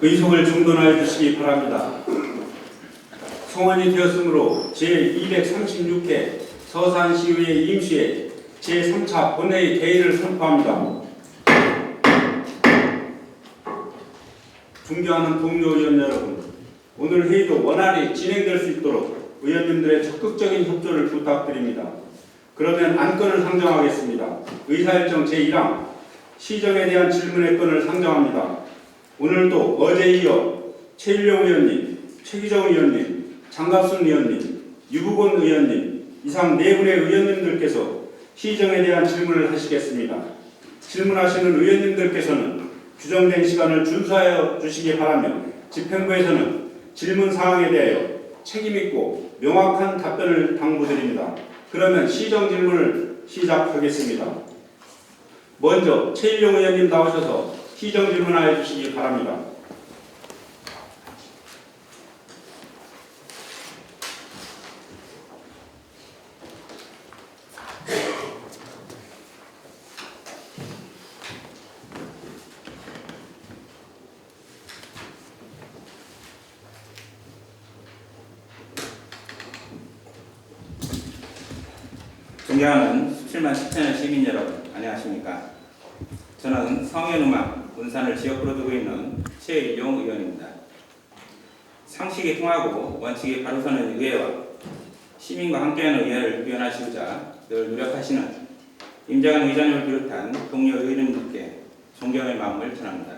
의석을 정돈하여 주시기 바랍니다. 성원이 되었으므로 제236회 서산시의회 임시회 제3차 본회의 개의를 선포합니다. 존경하는 동료 의원 여러분, 오늘 회의도 원활히 진행될 수 있도록 의원님들의 적극적인 협조를 부탁드립니다. 그러면 안건을 상정하겠습니다. 의사일정 제1항 시정에 대한 질문의 건을 상정합니다. 오늘도 어제 이어 최일용 의원님, 최기정 의원님, 장갑순 의원님, 유부곤 의원님 이상 네 분의 의원님들께서 시정에 대한 질문을 하시겠습니다. 질문하시는 의원님들께서는 규정된 시간을 준수하여 주시기 바라며 집행부에서는 질문 사항에 대하여 책임있고 명확한 답변을 당부드립니다. 그러면 시정 질문을 시작하겠습니다. 먼저 최일용 의원님 나오셔서 시정 질문하여 주시기 바랍니다. 존경하는 17만 10천의 시민 여러분, 안녕하십니까? 저는 성현음악 문산을 지역구로 두고 있는 최일용 의원입니다. 상식이 통하고 원칙이 바로 서는 의회와 시민과 함께하는 의회를 구현하시고자 늘 노력하시는 임재관 의장님을 비롯한 동료 의원님들께 존경의 마음을 전합니다.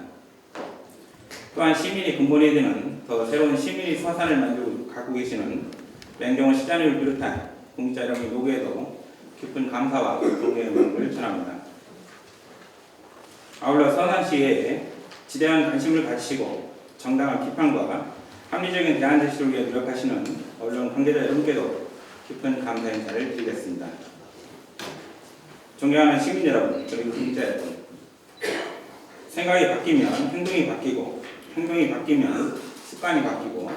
또한 시민이 근본이 되는 더 새로운 시민의 서산을 만들고 가고 계시는 맹경원 시장님을 비롯한 공직자 여러분의 노고에도 깊은 감사와 존경의 마음을 전합니다. 아울러 서산시에 지대한 관심을 가지시고 정당한 비판과 합리적인 대안 제시를 위해 노력하시는 언론 관계자 여러분께도 깊은 감사 인사를 드리겠습니다. 존경하는 시민 여러분, 그리고 공직자 여러분, 생각이 바뀌면 행동이 바뀌고, 행동이 바뀌면 습관이 바뀌고,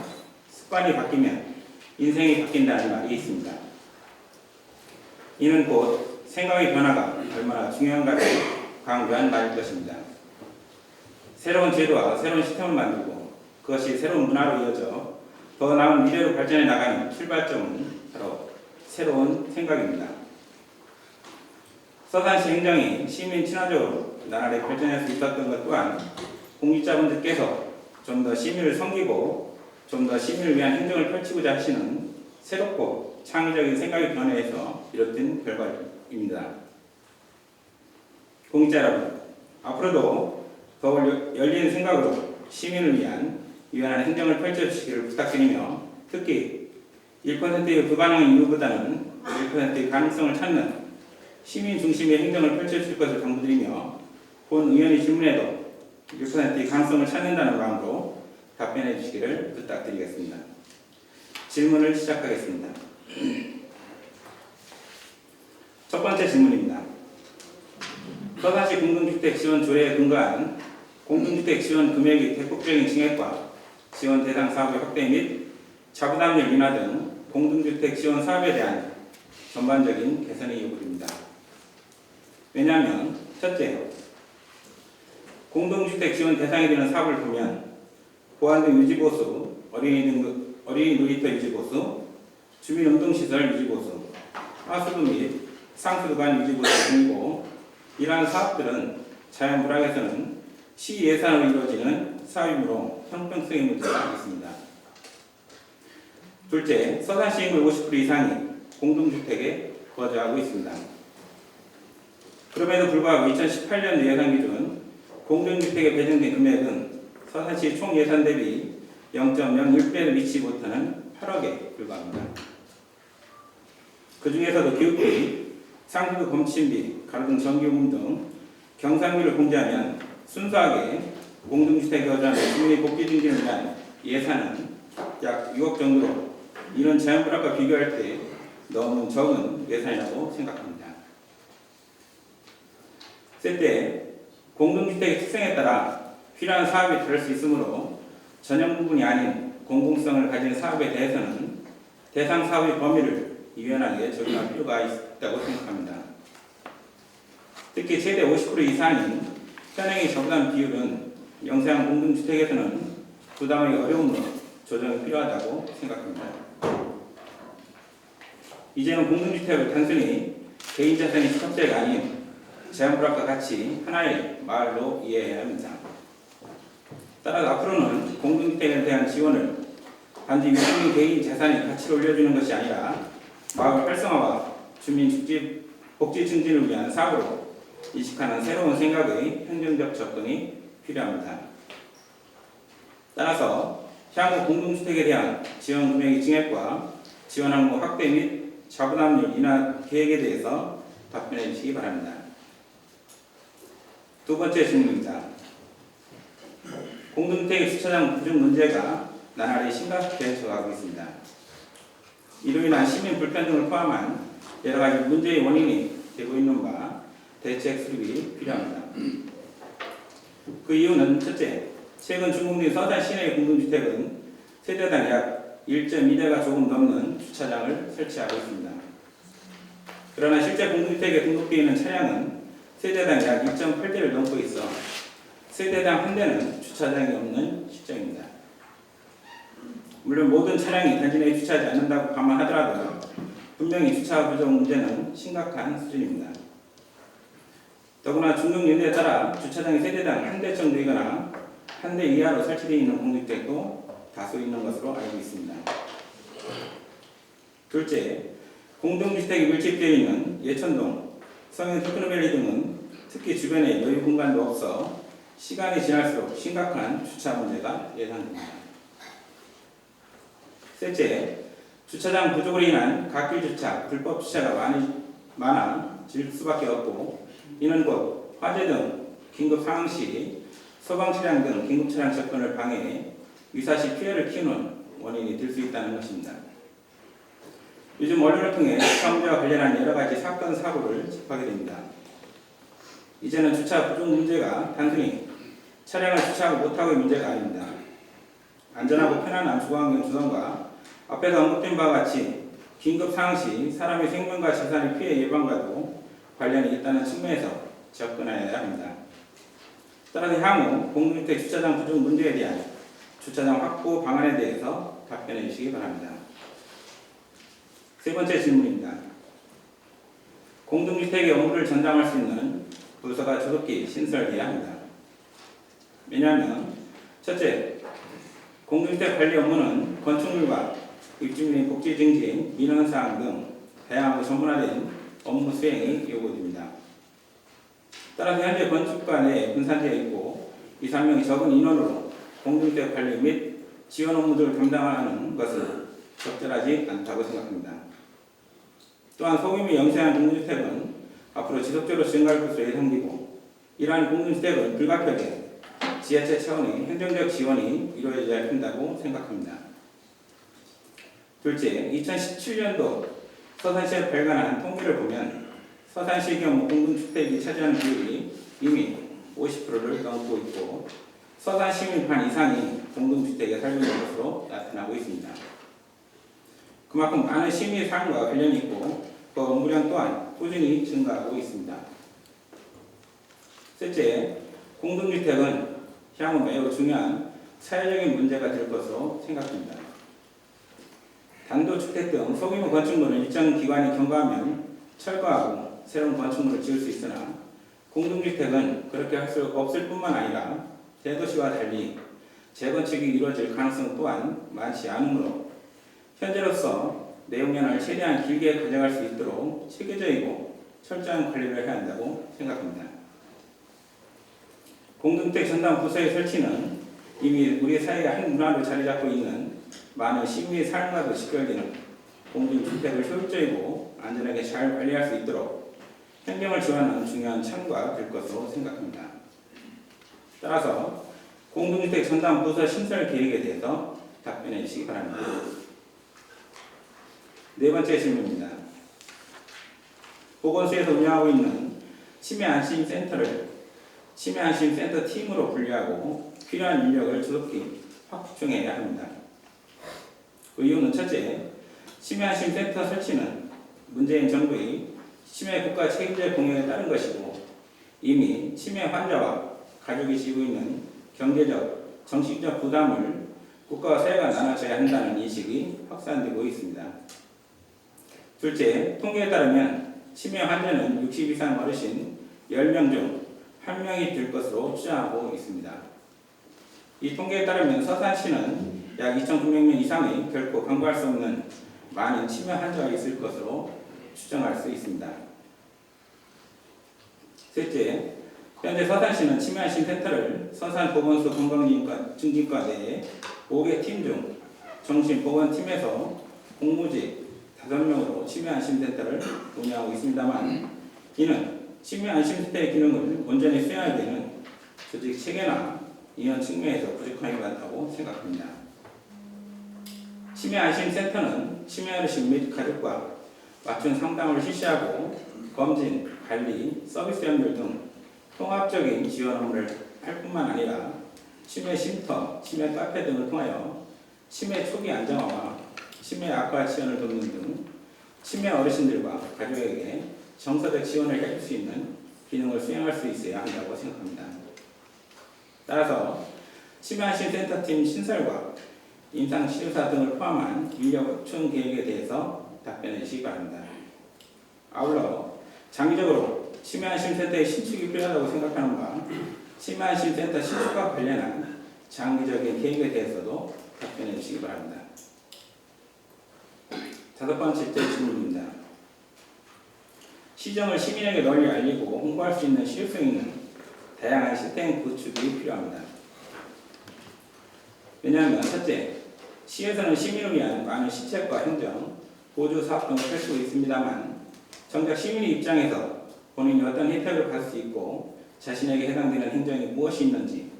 습관이 바뀌면 인생이 바뀐다는 말이 있습니다. 이는 곧 생각의 변화가 얼마나 중요한가를 강조한 말일 것입니다. 새로운 제도와 새로운 시스템을 만들고 그것이 새로운 문화로 이어져 더 나은 미래로 발전해 나가는 출발점은 바로 새로운 생각입니다. 서산시 행정이 시민 친화적으로 나날이 발전할 수 있었던 것 또한 공직자분들께서 좀 더 시민을 섬기고 좀 더 시민을 위한 행정을 펼치고자 하시는 새롭고 창의적인 생각의 변화에서 비롯된 결과입니다. 공직자 여러분, 앞으로도 더욱 열린 생각으로 시민을 위한 유연한 행정을 펼쳐주시기를 부탁드리며 특히 1%의 불가능한 이유보다는 1%의 가능성을 찾는 시민 중심의 행정을 펼쳐주실 것을 당부드리며 본 의원의 질문에도 1%의 가능성을 찾는다는 마음으로 답변해 주시기를 부탁드리겠습니다. 질문을 시작하겠습니다. 첫 번째 질문입니다. 서산시 공동주택 지원 조례에 근거한 공동주택 지원 금액의 대폭적인 증액과 지원 대상 사업의 확대 및 자부담률 인하 등 공동주택 지원 사업에 대한 전반적인 개선의 요구입니다. 왜냐하면 첫째, 공동주택 지원 대상이 되는 사업을 보면 보안 등 유지보수, 어린이 놀이터 유지보수, 주민운동시설 유지보수, 하수도 및 상수도 간 유지보수 등이고 이러한 사업들은 자연 불황에서는 시 예산으로 이루어지는 사업이므로 형평성의 문제가 있습니다. 둘째, 서산시 인구 50% 이상이 공동주택에 거주하고 있습니다. 그럼에도 불구하고 2018년 예산 기준 공동주택에 배정된 금액은 서산시 총 예산 대비 0.01배를 미치지 못하는 8억에 불과합니다. 그 중에서도 교육비, 상수도 검침비, 가로등 전기요금 등 경상비를 공제하면 순수하게 공동주택에 거주하는 주민의 복지 증진을 위한 예산은 약 6억 정도로 이런 자연불황과 비교할 때 너무 적은 예산이라고 생각합니다. 셋째, 공동주택의 특성에 따라 필요한 사업이 다를 수 있으므로 전형 부분이 아닌 공공성을 가진 사업에 대해서는 대상 사업의 범위를 유연하게 적용할 필요가 있다고 생각합니다. 특히 최대 50% 이상인 현행의 저부담 비율은 영세한 공동주택에서는 부담의 어려움으로 조정이 필요하다고 생각합니다. 이제는 공동주택을 단순히 개인 자산의 축적자가 아닌 제한불합과 같이 하나의 마을로 이해해야 합니다. 따라서 앞으로는 공동주택에 대한 지원을 단지 유주민 개인 재산의 가치를 올려주는 것이 아니라 마을 활성화와 주민 복지 증진을 위한 사업으로 이식하는 새로운 생각의 행정적 접근이 필요합니다. 따라서 향후 공동주택에 대한 지원 금액의 증액과 지원 항목 확대 및 자부담률 인하 계획에 대해서 답변해 주시기 바랍니다. 두 번째 질문입니다. 공동주택 주차장 부족 문제가 나날이 심각해져 가고 있습니다. 이로 인한 시민 불편 등을 포함한 여러 가지 문제의 원인이 되고 있는 바 대책 수립이 필요합니다. 그 이유는 첫째, 최근 준공된 서산 시내의 공동주택은 세대당 약 1.2대가 조금 넘는 주차장을 설치하고 있습니다. 그러나 실제 공동주택에 등록되어 있는 차량은 세대당 약 2.8대를 넘고 있어 세대당 한 대는 주차장이 없는 실정입니다. 물론 모든 차량이 단지 내에 주차하지 않는다고 감안하더라도 분명히 주차 부족 문제는 심각한 수준입니다. 더구나 중동 연대에 따라 주차장이 세대당 한 대 정도이거나 한 대 이하로 설치되어 있는 공동주택도 다수 있는 것으로 알고 있습니다. 둘째, 공동주택이 밀집되어 있는 예천동, 성인 테크노밸리 등은 특히 주변에 여유 공간도 없어 시간이 지날수록 심각한 주차 문제가 예상됩니다. 셋째, 주차장 부족으로 인한 갓길 주차, 불법 주차가 많아질 수밖에 없고 이는 곧 화재 등 긴급 상황 시 소방 차량 등 긴급 차량 접근을 방해해 유사시 피해를 키우는 원인이 될 수 있다는 것입니다. 요즘 언론을 통해 주차 문제와 관련한 여러 가지 사건 사고를 접하게 됩니다. 이제는 주차 부족 문제가 단순히 차량을 주차하고 못하고의 문제가 아닙니다. 안전하고 편안한 주거환경 조성과 앞에서 언급된 바와 같이 긴급 상황 시 사람의 생명과 재산의 피해 예방과도 관련이 있다는 측면에서 접근해야 합니다. 따라서 향후 공동주택 주차장 부족 문제에 대한 주차장 확보 방안에 대해서 답변해 주시기 바랍니다. 세 번째 질문입니다. 공동주택의 업무를 전담할 수 있는 부서가 조속히 신설해야 합니다. 왜냐하면 첫째, 공동주택 관리 업무는 건축물과 입주민의 복지 증진, 민원사항 등 다양하고 전문화된 업무 수행이 요구됩니다. 따라서 현재 건축가 내에 분산되어 있고 2, 3명이 적은 인원으로 공동주택 관리 및 지원 업무들을 담당하는 것은 적절하지 않다고 생각합니다. 또한 소규모 영세한 공동주택은 앞으로 지속적으로 증가할 것으로 예상되고 이러한 공동주택은 불가피하게 지자체 차원의 행정적 지원이 이루어져야 한다고 생각합니다. 둘째, 2017년도 서산시에 발간한 통계를 보면 서산시 경우 공동주택이 차지하는 비율이 이미 50%를 넘고 있고 서산 시민 반 이상이 공동주택에 살고 있는 것으로 나타나고 있습니다. 그만큼 많은 시민의 삶과 관련이 있고 그 업무량 또한 꾸준히 증가하고 있습니다. 셋째, 공동주택은 향후 매우 중요한 사회적인 문제가 될 것으로 생각됩니다. 단독주택 등 소규모 건축물을 일정 기관이 경과하면 철거하고 새로운 건축물을 지을 수 있으나 공동주택은 그렇게 할 수 없을 뿐만 아니라 대도시와 달리 재건축이 이루어질 가능성 또한 많지 않으므로 현재로서 내용연을 최대한 길게 가져갈 수 있도록 체계적이고 철저한 관리를 해야 한다고 생각합니다. 공동주택 전담 부서의 설치는 이미 우리 사회의 한 문화로 자리 잡고 있는 많은 시민의 삶과도 직결되는 공동주택을 효율적이고 안전하게 잘 관리할 수 있도록 행정을 지원하는 중요한 참고가 될 것으로 생각합니다. 따라서 공동주택 전담 부서 신설 계획에 대해서 답변해 주시기 바랍니다. 네 번째 질문입니다. 보건소에서 운영하고 있는 치매안심센터를 치매안심센터 팀으로 분류하고 필요한 인력을 조속히 확충해야 합니다. 그 이유는 첫째, 치매안심센터 설치는 문재인 정부의 치매 국가 책임자 공약에 따른 것이고 이미 치매 환자와 가족이 지고 있는 경제적, 정신적 부담을 국가와 사회가 나눠져야 한다는 인식이 확산되고 있습니다. 둘째, 통계에 따르면 치매 환자는 60 이상 어르신 10명 중 1명이 될 것으로 추정하고 있습니다. 이 통계에 따르면 서산시는 약 2,900명 이상이 결코 간과할 수 없는 많은 치매 환자가 있을 것으로 추정할 수 있습니다. 셋째, 현재 서산시는 치매안심 센터를 서산보건소 건강증진과 내에 5개 팀 중 정신보건팀에서 공무직 5명으로 치매안심센터를 운영하고 있습니다만, 이는 치매안심센터의 기능을 온전히 수행하게 되는 조직 체계나 인원 측면에서 부족함이 많다고 생각합니다. 치매안심센터는 치매 어르신 및 가족과 맞춤 상담을 실시하고 검진, 관리, 서비스 연결 등 통합적인 지원 업무를 할 뿐만 아니라 치매 쉼터, 치매 카페 등을 통하여 치매 초기 안정화와 치매 악화 지원을 돕는 등 치매 어르신들과 가족에게 정서적 지원을 해줄 수 있는 기능을 수행할 수 있어야 한다고 생각합니다. 따라서 치매안심센터팀 신설과 임상치료사 등을 포함한 인력 확충 계획에 대해서 답변해 주시기 바랍니다. 아울러 장기적으로 치매안심센터의 신축이 필요하다고 생각하는 바 치매안심센터 신축과 관련한 장기적인 계획에 대해서도 답변해 주시기 바랍니다. 5번째 질문입니다. 시정을 시민에게 널리 알리고 홍보할 수 있는 실효성 있는 다양한 시스템 구축이 필요합니다. 왜냐하면 첫째, 시에서는 시민을 위한 많은 시책과 행정, 보조 사업 등을 펼치고 있습니다만 정작 시민의 입장에서 본인이 어떤 혜택을 받을 수 있고 자신에게 해당되는 행정이 무엇이 있는지,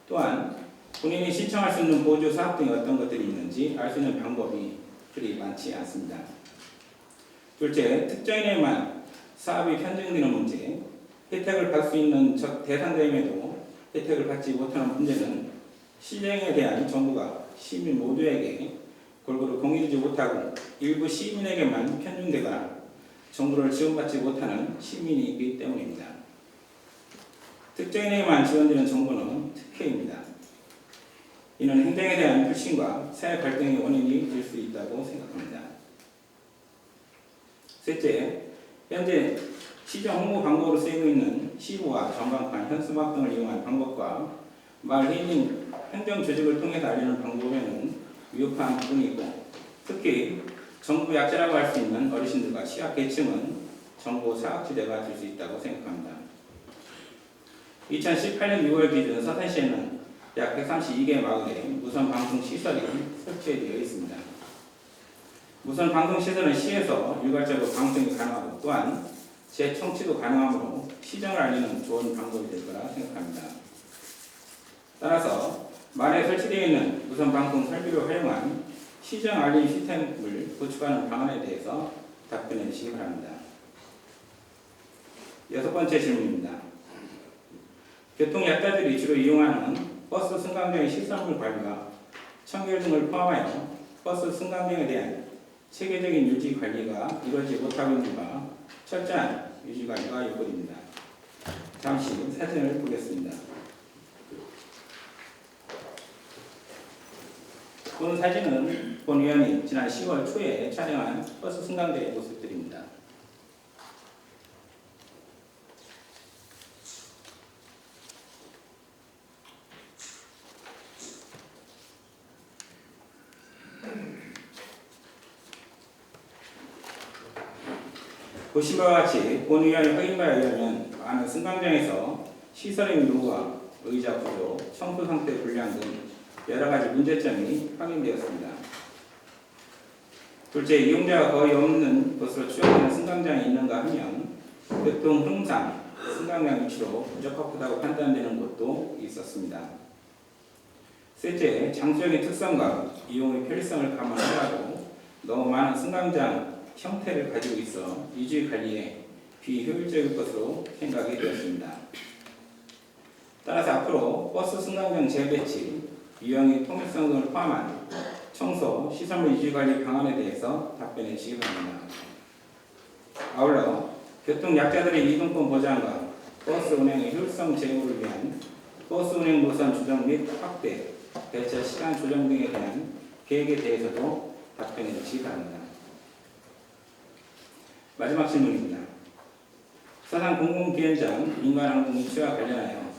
또한 본인이 신청할 수 있는 보조 사업 등이 어떤 것들이 있는지 알 수 있는 방법이 그리 많지 않습니다. 둘째, 특정인에게만 사업이 편중되는 문제, 혜택을 받을 수 있는 대상자임에도 혜택을 받지 못하는 문제는 시정에 대한 정부가 시민 모두에게 골고루 공유하지 못하고 일부 시민에게만 편중되거나 정부를 지원받지 못하는 시민이 있기 때문입니다. 특정인에게만 지원되는 정보는 특혜입니다. 이는 행정에 대한 불신과 사회 갈등의 원인이 될 수 있다고 생각합니다. 셋째, 현재 시정 홍보 방법으로 쓰이고 있는 시보와 전광판, 현수막 등을 이용한 방법과 마을 회의인 행정 조직을 통해서 알리는 방법에는 위협한 부분이 있고, 특히 정부 약자라고 할 수 있는 어르신들과 취약계층은 정보 사각지대가 될 수 있다고 생각합니다. 2018년 6월 기준 서산시에는 약 132개 마을에 무선 방송 시설이 설치되어 있습니다. 무선 방송 시설은 시에서 일괄적으로 방송이 가능하고 또한 재청취도 가능하므로 시정을 알리는 좋은 방법이 될 거라 생각합니다. 따라서 마을에 설치되어 있는 무선 방송 설비를 활용한 시정 알림 시스템을 구축하는 방안에 대해서 답변해 주시기 바랍니다. 6번째 질문입니다. 교통약자들이 주로 이용하는 버스 승강장의 시설물 관리와 청결 등을 포함하여 버스 승강장에 대한 체계적인 유지 관리가 이루어지지 못하고 있는 바 철저한 유지 관리가 요구됩니다. 잠시 사진을 보겠습니다. 본 사진은 본 의원이 지난 10월 초에 촬영한 버스 승강장의 모습들입니다. 보신 바와 같이 본 의원의 확인 바에 의하면 많은 승강장에서 시설의 노후와 의자 구조, 청소 상태 불량 등 여러 가지 문제점이 확인되었습니다. 둘째, 이용자가 거의 없는 것으로 추정되는 승강장이 있는가 하면 교통 흥상, 승강장 위치로 부적합하다고 판단되는 곳도 있었습니다. 셋째, 장소적인 특성과 이용의 편리성을 감안하고 너무 많은 승강장 형태를 가지고 있어 유지 관리에 비효율적일 것으로 생각이 되었습니다. 따라서 앞으로 버스 승강장 재배치, 유형의 통일성 등을 포함한 청소, 시설물 유지 관리 방안에 대해서 답변해 주시기 바랍니다. 아울러 교통 약자들의 이동권 보장과 버스 운행의 효율성 제고를 위한 버스 운행 노선 조정 및 확대, 배차 시간 조정 등에 대한 계획에 대해서도 답변해 주시기 바랍니다. 마지막 질문입니다. 서산 공공기관장 민간항공 유치와 관련하여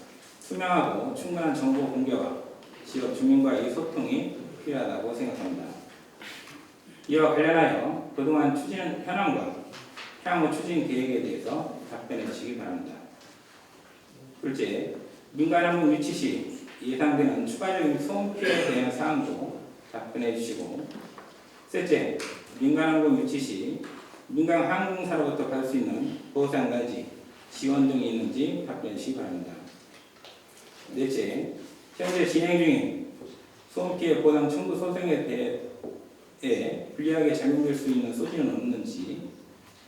투명하고 충분한 정보 공개와 지역 주민과의 소통이 필요하다고 생각합니다. 이와 관련하여 그동안 추진 현황과 향후 추진 계획에 대해서 답변해 주시기 바랍니다. 둘째, 민간항공 유치 시 예상되는 추가적인 소음 피해에 대한 사항도 답변해 주시고, 셋째, 민간항공 유치 시 민간 항공사로부터 받을 수 있는 보상까지 지원 등이 있는지 답변해 주시기 바랍니다. 넷째, 현재 진행 중인 소음 피해 보상 청구 소송에 대해 불리하게 작용될 수 있는 소지는 없는지,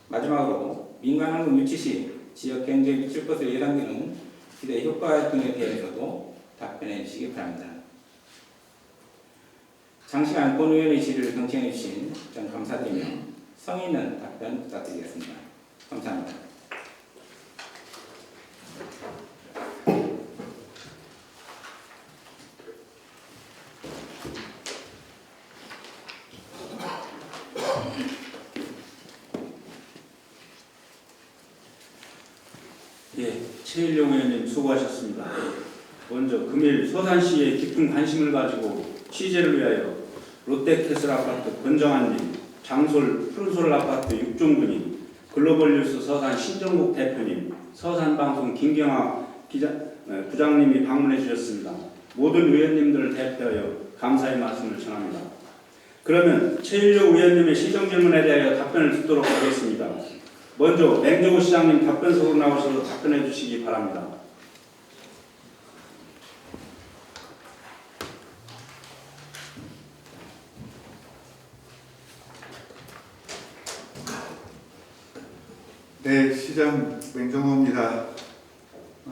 마지막으로 민간 항공 유치 시 지역 경제에 미칠 것으로 예상되는 기대 효과 등에 대해서도 답변해 주시기 바랍니다. 장시간 본의원의 질의를 경청해 주신 점 감사드리며 성의 있는 답변 부탁드리겠습니다. 감사합니다. 예, 최일용 의원님 수고하셨습니다. 먼저 금일 서산시에 깊은 관심을 가지고 취재를 위하여 롯데캐슬 아파트 권정환님, 장솔 푸른솔 아파트 육종군님, 글로벌뉴스 서산 신정국 대표님, 서산방송 김경아 부장님이 방문해 주셨습니다. 모든 의원님들을 대표하여 감사의 말씀을 전합니다. 그러면 최일용 의원님의 시정 질문에 대하여 답변을 듣도록 하겠습니다. 먼저 맹정호 시장님 답변석으로 나오셔서 답변해 주시기 바랍니다. 네, 시장 맹정호입니다.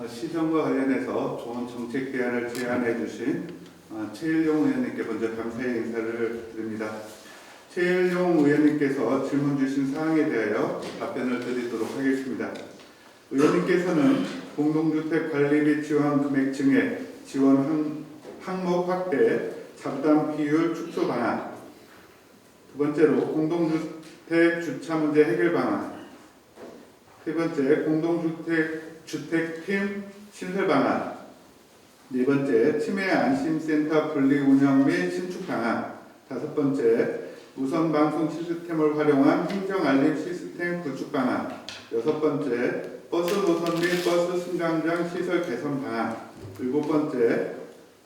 시정과 관련해서 좋은 정책 대안을 제안해 주신 최일용 의원님께 먼저 감사의 인사를 드립니다. 최일용 의원님께서 질문 주신 사항에 대하여 답변을 드리도록 하겠습니다. 의원님께서는 공동주택 관리 및 지원 금액 증액, 지원 항목 확대, 잡담 비율 축소 방안, 두 번째로 공동주택 주차 문제 해결 방안, 세 번째 공동주택팀 신설 방안, 네 번째 치매 안심센터 분리 운영 및 신축 방안, 다섯 번째 무선 방송 시스템을 활용한 행정 알림 시스템 구축 방안, 여섯 번째 버스 노선 및 버스 승강장 시설 개선 방안, 일곱 번째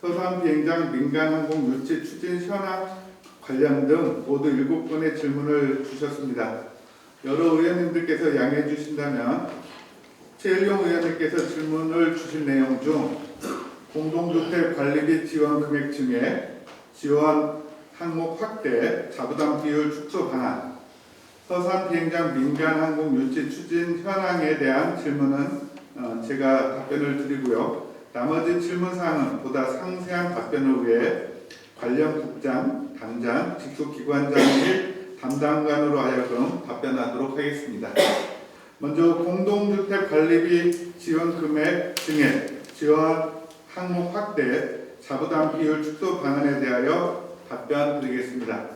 서산 비행장 민간 항공 유치 추진 현황 관련 등 모두 7건의 질문을 주셨습니다. 여러 의원님들께서 양해해 주신다면 최일용 의원님께서 질문을 주신 내용 중 공동주택 관리 및 지원 금액 증액, 지원 항목 확대, 자부담 비율 축소 방안, 서산 비행장 민간 항공 유치 추진 현황에 대한 질문은 제가 답변을 드리고요. 나머지 질문 사항은 보다 상세한 답변을 위해 관련 국장, 당장, 직속 기관장 및 담당관으로 하여금 답변하도록 하겠습니다. 먼저 공동주택 관리비 지원 금액 증액, 지원 항목 확대, 자부담 비율 축소 방안에 대하여 답변 드리겠습니다.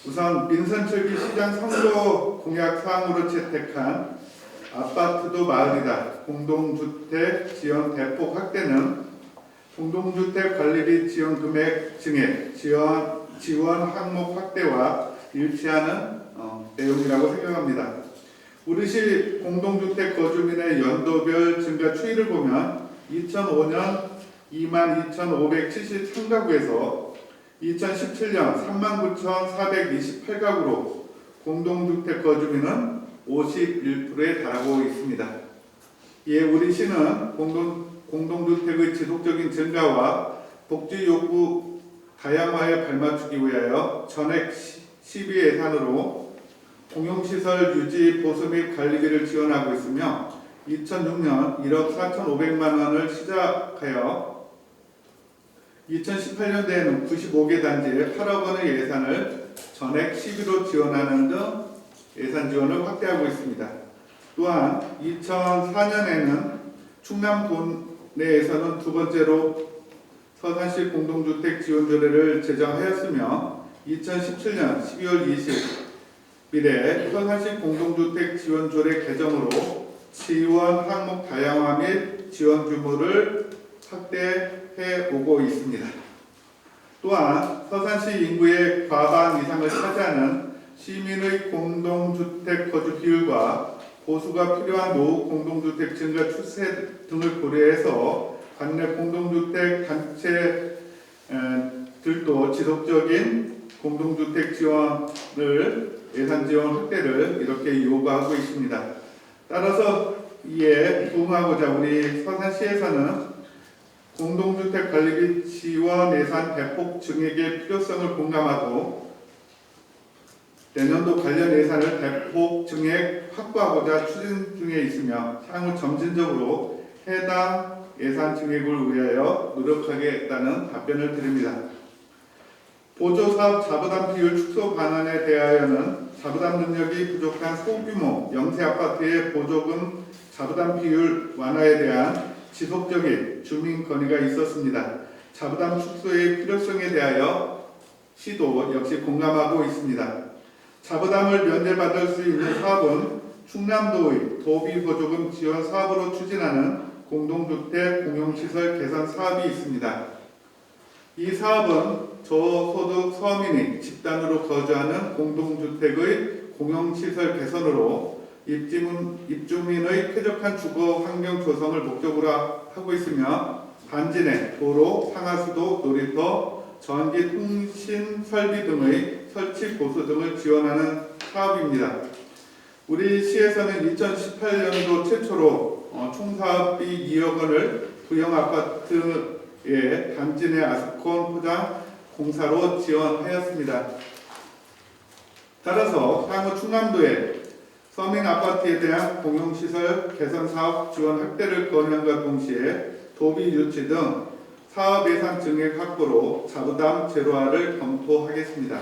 우선 민선철기 시장 선거 공약 사항으로 채택한 아파트도 마을이다 공동주택 지원 대폭 확대는 공동주택 관리비 지원 금액 증액, 지원 항목 확대와 일치하는 내용이라고 생각합니다. 우리시 공동주택 거주민의 연도별 증가 추이를 보면 2005년 22,573가구에서 2017년 39,428가구로 공동주택 거주민은 51%에 달하고 있습니다. 이에 우리시는 공동주택의 지속적인 증가와 복지 욕구 다양화에 발맞추기 위하여 전액 시비 예산으로 공용시설 유지 보수 및 관리비를 지원하고 있으며 2006년 1억 4,500만 원을 시작하여 2018년도에는 95개 단지에 8억 원의 예산을 전액 시비로 지원하는 등 예산 지원을 확대하고 있습니다. 또한 2004년에는 충남 도내에서는 두 번째로 서산시 공동주택 지원조례를 제정하였으며 2017년 12월 20일에 서산시 공동주택 지원조례 개정으로 지원 항목 다양화 및 지원 규모를 확대해 오고 있습니다. 또한 서산시 인구의 과반 이상을 차지하는 시민의 공동주택 거주 비율과 보수가 필요한 노후 공동주택 증가 추세 등을 고려해서 관내 공동주택 단체들도 지속적인 공동주택 지원을 예산 지원 확대를 이렇게 요구하고 있습니다. 따라서 이에 부응하고자 우리 서산시에서는 공동주택 관리비 지원 예산 대폭 증액의 필요성을 공감하고 내년도 관련 예산을 대폭 증액 확보하고자 추진 중에 있으며 향후 점진적으로 해당 예산 증액을 위하여 노력하겠다는 답변을 드립니다. 보조사업 자부담 비율 축소 방안에 대하여는 자부담 능력이 부족한 소규모 영세 아파트의 보조금 자부담 비율 완화에 대한 지속적인 주민 건의가 있었습니다. 자부담 축소의 필요성에 대하여 시도 역시 공감하고 있습니다. 자부담을 면제받을 수 있는 사업은 충남도의 도비보조금 지원 사업으로 추진하는 공동주택 공용시설 개선 사업이 있습니다. 이 사업은 저소득 서민이 집단으로 거주하는 공동주택의 공용시설 개선으로 입주민의 쾌적한 주거 환경 조성을 목적으로 하고 있으며 단지 내 도로, 상하수도, 놀이터, 전기 통신 설비 등의 설치 보수 등을 지원하는 사업입니다. 우리 시에서는 2018년도 최초로 총사업비 2억 원을 부영 아파트의 단지 내 아스콘 포장 공사로 지원하였습니다. 따라서 향후 충남도에 서민 아파트에 대한 공용시설 개선 사업 지원 확대를 건의함과 동시에 도비 유치 등 사업 예산 증액 확보로 자부담 제로화를 검토하겠습니다.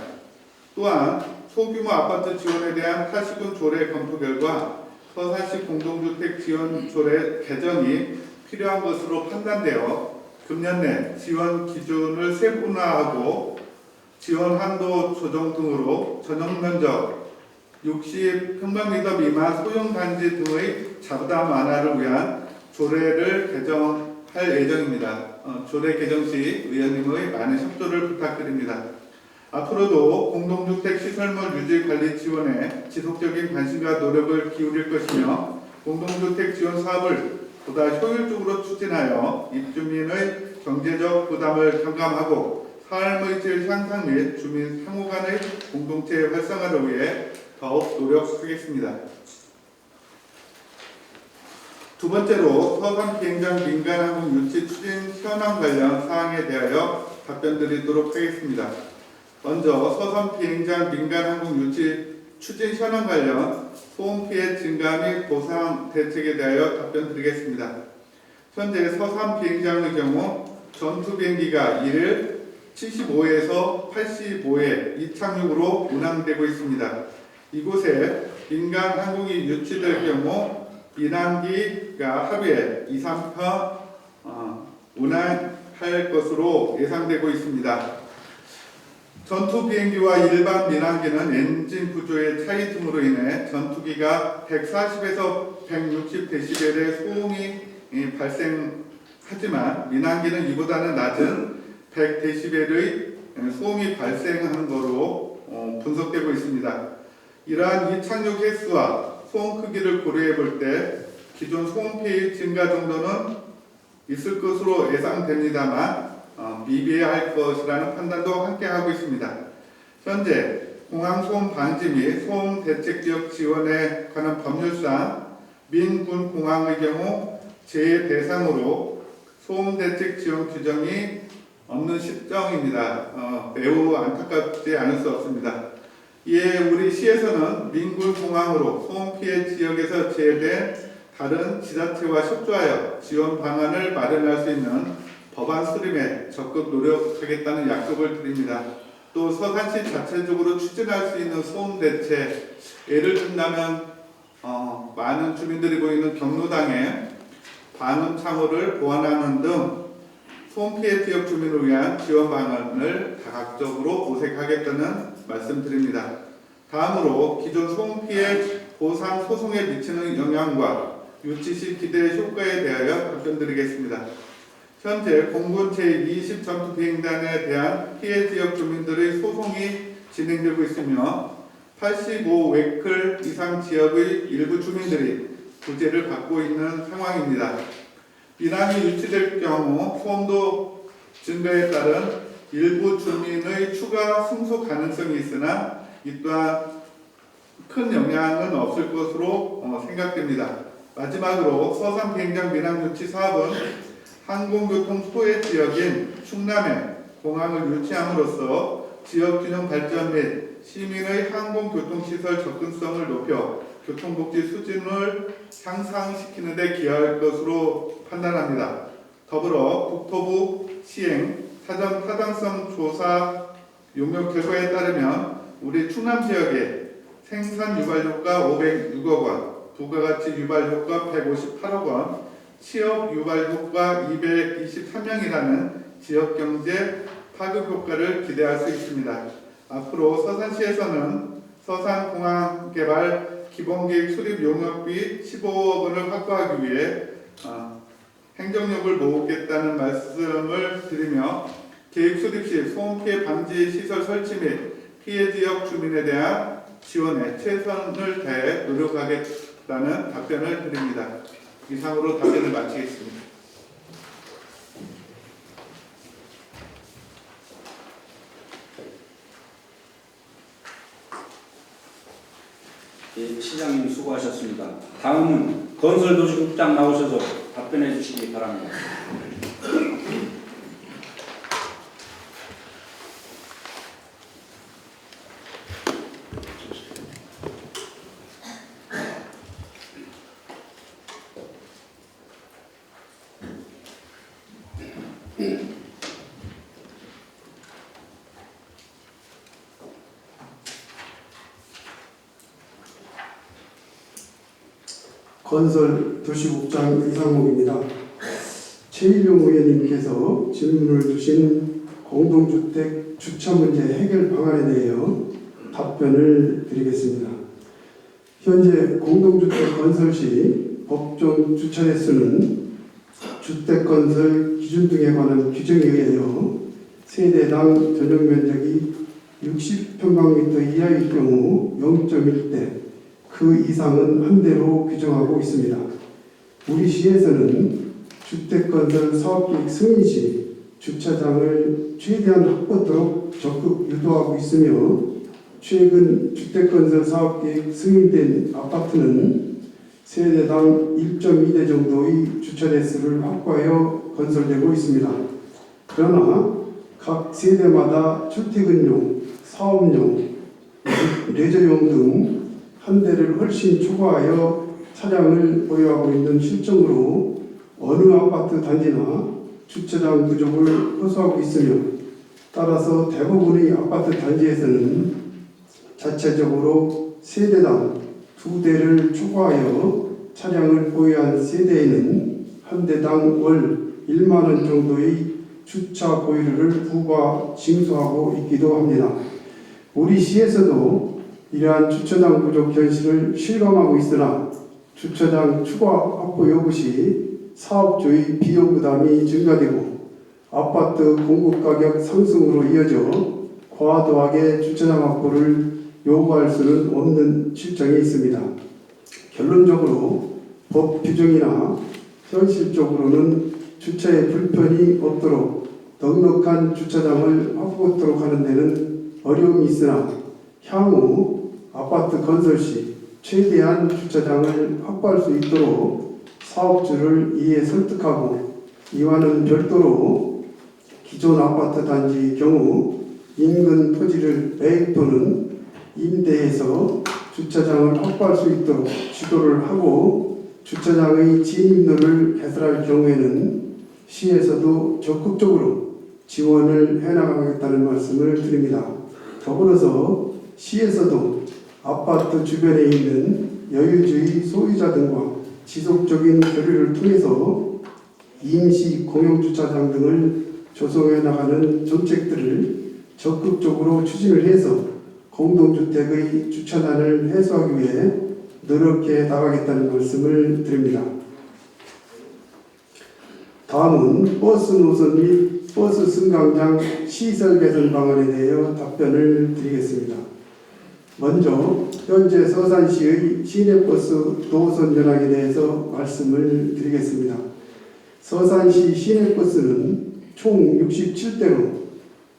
또한 소규모 아파트 지원에 대한 타시군 조례 검토 결과 서산시 공동주택 지원 조례 개정이 필요한 것으로 판단되어 금년 내 지원 기준을 세분화하고 지원 한도 조정 등으로 전용 면적 60평방미터 미만 소형 단지 등의 자부담 완화를 위한 조례를 개정할 예정입니다. 조례 개정 시 의원님의 많은 협조를 부탁드립니다. 앞으로도 공동주택 시설물 유지 관리 지원에 지속적인 관심과 노력을 기울일 것이며 공동주택 지원 사업을 보다 효율적으로 추진하여 입주민의 경제적 부담을 경감하고 삶의 질 향상 및 주민 상호 간의 공동체 활성화를 위해 더욱 노력하겠습니다. 두 번째로 서산 비행장 민간항공 유치 추진 현황 관련 사항에 대하여 답변드리도록 하겠습니다. 먼저 서산 비행장 민간항공 유치 추진 현황 관련 소음 피해 증가 및 보상 대책에 대하여 답변드리겠습니다. 현재 서산 비행장의 경우 전투 비행기가 1일 75회에서 85회 이착륙으로 운항되고 있습니다. 이곳에 민간 항공이 유치될 경우 민항기가 하루에 2, 3편 운항할 것으로 예상되고 있습니다. 전투 비행기와 일반 민항기는 엔진 구조의 차이 등으로 인해 전투기가 140에서 160dB의 소음이 발생하지만 민항기는 이보다는 낮은 100dB의 소음이 발생하는 것으로 분석되고 있습니다. 이러한 이착륙 횟수와 소음 크기를 고려해 볼 때 기존 소음 피해 증가 정도는 있을 것으로 예상됩니다만 미비할 것이라는 판단도 함께 하고 있습니다. 현재 공항 소음 방지 및 소음 대책 지역 지원에 관한 법률상 민군 공항의 경우 제 대상으로 소음 대책 지원 규정이 없는 시점입니다. 매우 안타깝지 않을 수 없습니다. 이에 우리 시에서는 민군 공항으로 소음 피해 지역에서 제외된 다른 지자체와 협조하여 지원 방안을 마련할 수 있는 법안 수립에 적극 노력하겠다는 약속을 드립니다. 또 서산시 자체적으로 추진할 수 있는 소음 대책, 예를 든다면 많은 주민들이 보이는 경로당에 방음 창호를 보완하는 등 소음피해 지역 주민을 위한 지원 방안을 다각적으로 모색하겠다는 말씀드립니다. 다음으로 기존 소음피해 보상 소송에 미치는 영향과 유치시 기대 효과에 대하여 답변드리겠습니다. 현재 공군 제20 전투 비행단에 대한 피해 지역 주민들의 소송이 진행되고 있으며 85웨클 이상 지역의 일부 주민들이 구제를 받고 있는 상황입니다. 비난이 유치될 경우 소음도 증가에 따른 일부 주민의 추가 승소 가능성이 있으나 이 또한 큰 영향은 없을 것으로 생각됩니다. 마지막으로 서산 비행장 민항 유치 사업은 항공교통 소외 지역인 충남에 공항을 유치함으로써 지역 균형 발전 및 시민의 항공교통시설 접근성을 높여 교통복지 수준을 향상시키는 데 기여할 것으로 판단합니다. 더불어 국토부 시행 사전 타당성 조사 용역 결과에 따르면 우리 충남 지역에 생산 유발 효과 506억 원, 부가가치 유발 효과 158억 원, 취업 유발 효과 223명이라는 지역 경제 파급 효과를 기대할 수 있습니다. 앞으로 서산시에서는 서산공항 개발 기본계획 수립 용역비 15억 원을 확보하기 위해 행정력을 모으겠다는 말씀을 드리며 계획 수립 시 소음피해 방지 시설 설치 및 피해 지역 주민에 대한 지원에 최선을 다해 노력하겠다는 답변을 드립니다. 이상으로 답변을 마치겠습니다. 예, 시장님 수고하셨습니다. 다음은 건설도시국장 나오셔서 답변해 주시기 바랍니다. 건설도시국장 이상목입니다. 최일용 의원님께서 질문을 주신 공동주택 주차 문제 해결 방안에 대하여 답변을 드리겠습니다. 현재 공동주택 건설 시 법정 주차 횟수는 주택건설 기준 등에 관한 규정에 의하여 세대당 전용 면적이 60평방미터 이하일 경우 0.1대, 그 이상은 한 대로 규정하고 있습니다. 우리 시에서는 주택건설 사업계획 승인 시 주차장을 최대한 확보하도록 적극 유도하고 있으며 최근 주택건설 사업계획 승인된 아파트는 세대당 1.2대 정도의 주차 대수를 확보하여 건설되고 있습니다. 그러나 각 세대마다 출퇴근용, 사업용, 레저용 등 한 대를 훨씬 초과하여 차량을 보유하고 있는 실정으로 어느 아파트 단지나 주차장 부족을 호소하고 있으며, 따라서 대부분의 아파트 단지에서는 자체적으로 세대당 2대를 초과하여 차량을 보유한 세대에는 한 대당 월 1만 원 정도의 주차 보유료를 부과 징수하고 있기도 합니다. 우리 시에서도 이러한 주차장 부족 현실을 실감하고 있으나 주차장 추가 확보 여부 시 사업주의 비용 부담이 증가되고 아파트 공급 가격 상승으로 이어져 과도하게 주차장 확보를 요구할 수는 없는 실정이 있습니다. 결론적으로 법 규정이나 현실적으로는 주차에 불편이 없도록 넉넉한 주차장을 확보하도록 하는 데는 어려움이 있으나 향후 아파트 건설 시 최대한 주차장을 확보할 수 있도록 사업주를 이에 설득하고, 이와는 별도로 기존 아파트 단지의 경우 인근 토지를 매입 또는 임대해서 주차장을 확보할 수 있도록 지도를 하고, 주차장의 진입로를 개설할 경우에는 시에서도 적극적으로 지원을 해나가겠다는 말씀을 드립니다. 더불어서 시에서도 아파트 주변에 있는 여유주의 소유자 등과 지속적인 교류를 통해서 임시 공용주차장 등을 조성해 나가는 정책들을 적극적으로 추진을 해서 공동주택의 주차난을 해소하기 위해 노력해 나가겠다는 말씀을 드립니다. 다음은 버스 노선 및 버스 승강장 시설 개선 방안에 대하여 답변을 드리겠습니다. 먼저 현재 서산시의 시내버스 노선 전환에 대해서 말씀을 드리겠습니다. 서산시 시내버스는 총 67대로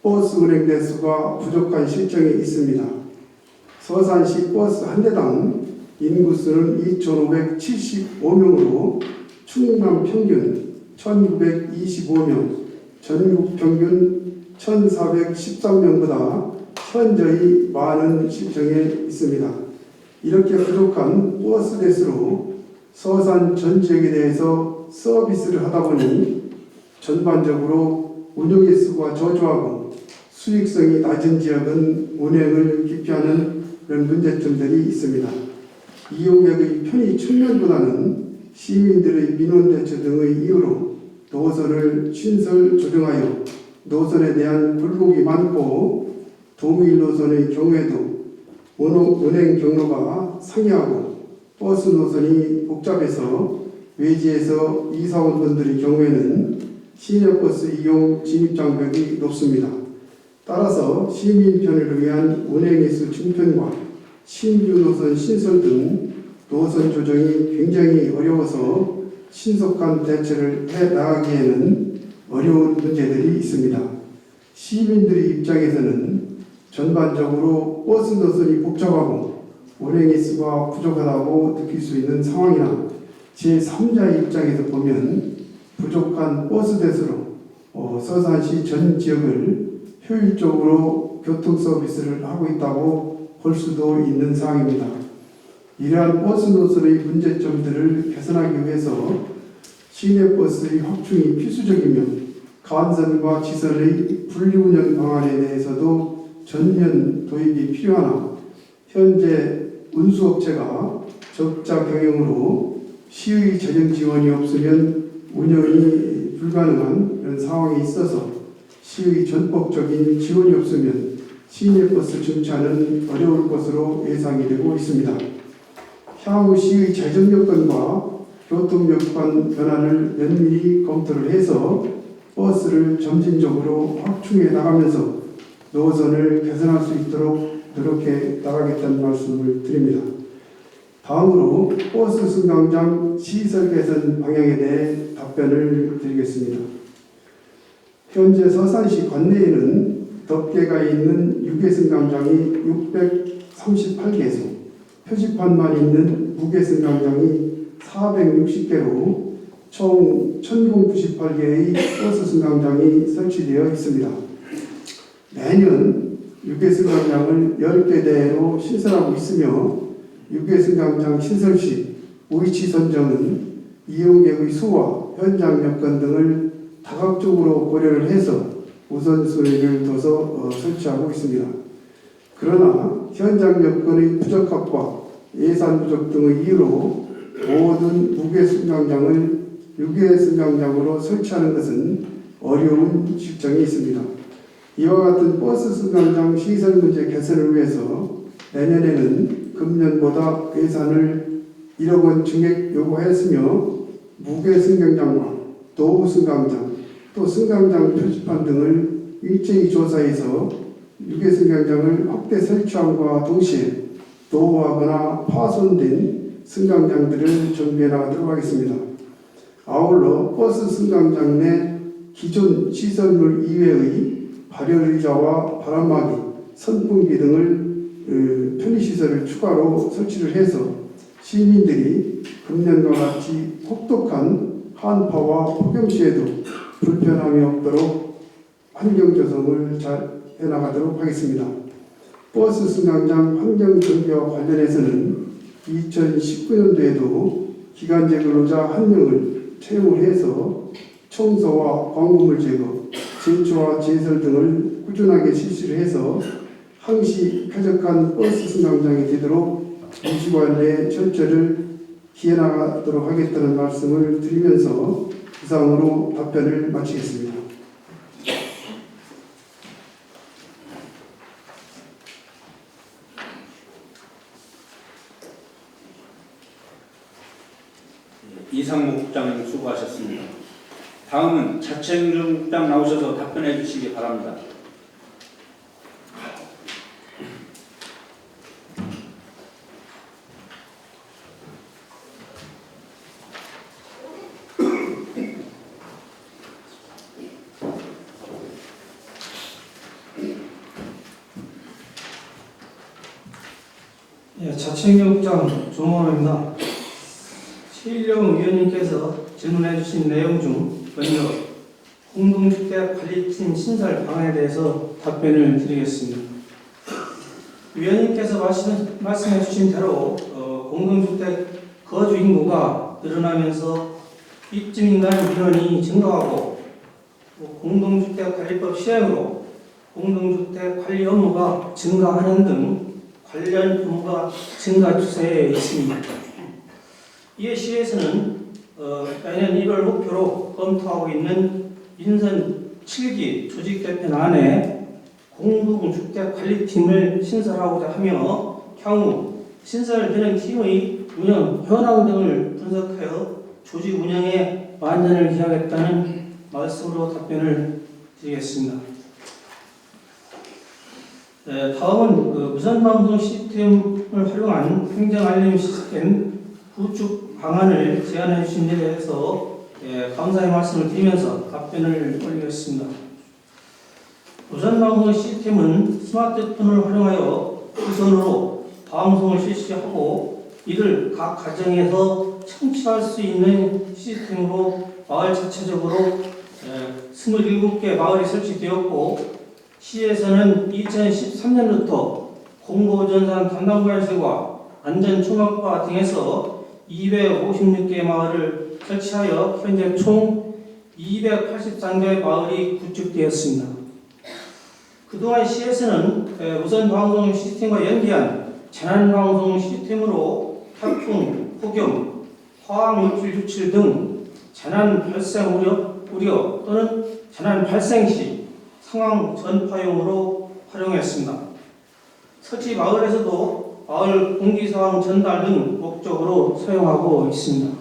버스 운행 대수가 부족한 실정이 있습니다. 서산시 버스 한 대당 인구수는 2,575명으로 충남 평균 1,925명, 전국 평균 1,413명보다 현저히 많은 실정에 있습니다. 이렇게 부족한 버스 대수로 서산 전 지역에 대해서 서비스를 하다 보니 전반적으로 운영의 수가 저조하고 수익성이 낮은 지역은 운행을 기피하는 그런 문제점들이 있습니다. 이용객의 편의 측면보다는 시민들의 민원 대처 등의 이유로 노선을 신설 조정하여 노선에 대한 굴곡이 많고 동일 노선의 경우에도 운행 경로가 상이하고 버스 노선이 복잡해서 외지에서 이사 온 분들의 경우에는 시내버스 이용 진입장벽이 높습니다. 따라서 시민 편의를 위한 운행횟수 증편과 신규 노선 신설 등 노선 조정이 굉장히 어려워서 신속한 대처를 해 나가기에는 어려운 문제들이 있습니다. 시민들의 입장에서는 전반적으로 버스 노선이 복잡하고 운행횟수가 부족하다고 느낄 수 있는 상황이나 제3자의 입장에서 보면 부족한 버스 대수로 서산시 전 지역을 효율적으로 교통 서비스를 하고 있다고 볼 수도 있는 상황입니다. 이러한 버스 노선의 문제점들을 개선하기 위해서 시내버스의 확충이 필수적이며 간선과 지선의 분리운영 방안에 대해서도 전면 도입이 필요하나 현재 운수업체가 적자 경영으로 시의 재정 지원이 없으면 운영이 불가능한 그런 상황이 있어서 시의 전폭적인 지원이 없으면 시내버스 정차는 어려울 것으로 예상이 되고 있습니다. 향후 시의 재정 여건과 교통 여건 변화를 면밀히 검토를 해서 버스를 점진적으로 확충해 나가면서 노선을 개선할 수 있도록 노력해 나가겠다는 말씀을 드립니다. 다음으로 버스 승강장 시설 개선 방향에 대해 답변을 드리겠습니다. 현재 서산시 관내에는 덮개가 있는 유계 승강장이 638개소, 표지판만 있는 무계 승강장이 460개로 총 1098개의 버스 승강장이 설치되어 있습니다. 매년 유계 승강장을 10개대로 신설하고 있으며 유계 승강장 신설 시 위치 선정은 이용객의 수와 현장 여건 등을 다각적으로 고려를 해서 우선순위를 둬서 설치하고 있습니다. 그러나 현장 여건의 부적합과 예산 부족 등의 이유로 모든 무계 승강장을 유계 승강장으로 설치하는 것은 어려운 실정이 있습니다. 이와 같은 버스 승강장 시설 문제 개선을 위해서 내년에는 금년보다 예산을 1억 원 증액 요구하였으며 무계 승강장과 노후 승강장 또 승강장 표지판 등을 일제히 조사해서 유계 승강장을 확대 설치함과 동시에 노후하거나 파손된 승강장들을 정비해 나가도록 하겠습니다. 아울러 버스 승강장 내 기존 시설물 이외의 발열의자와 바람막이, 선풍기 등을 편의시설을 추가로 설치를 해서 시민들이 금년과 같이 혹독한 한파와 폭염 시에도 불편함이 없도록 환경 조성을 잘 해나가도록 하겠습니다. 버스 승강장 환경 정비와 관련해서는 2019년도에도 기간제 근로자 1명을 채용을 해서 청소와 광고물 제거, 제초와 제설 등을 꾸준하게 실시를 해서 항시 쾌적한 버스 승강장이 되도록 유지관리의 철저를 기해나가도록 하겠다는 말씀을 드리면서 이상으로 답변을 마치겠습니다. 이상무 국장님 수고하셨습니다. 다음은 자치행정 국장 나오셔서 답변해 주시기 바랍니다. 예, 자치행정국장 조모입니다. 최일영 의원님께서 질문해 주신 내용 중 먼저 공동주택 관리팀 신설 방안에 대해서 답변을 드리겠습니다. 의원님께서 말씀해 주신 대로 공동주택 거주 인구가 늘어나면서 입주민간 민원이 증가하고 공동주택관리법 시행으로 공동주택 관리 업무가 증가하는 등 관련 업무가 증가 추세에 있습니다. 이에 시에서는 매년 1월 목표로 검토하고 있는 인선 7기 조직개편안에 공동주택관리팀을 신설하고자 하며 향후 신설되는 팀의 운영 현황 등을 분석하여 조직 운영에 만전을 기하겠다는 말씀으로 답변을 드리겠습니다. 다음은 무선방송 시스템을 활용한 행정알림 시스템 구축 방안을 제안해 주신 데 대해서 감사의 말씀을 드리면서 답변을 올리겠습니다. 무선방송 시스템은 스마트폰을 활용하여 무선으로 방송을 실시하고 이를 각 가정에서 청취할 수 있는 시스템으로 마을 자체적으로 27개 마을이 설치되었고 시에서는 2013년부터 공보전산 담당관실과 안전총학과 등에서 256개 마을을 설치하여 현재 총 283개 마을이 구축되었습니다. 그동안 시에서는 무선방송 시스템과 연계한 재난방송 시스템으로 태풍, 폭염, 화학물질 유출 등 재난 발생 우려 또는 재난 발생 시 상황 전파용으로 활용했습니다. 서지 마을에서도 마을 공기상황 전달 등 목적으로 사용하고 있습니다.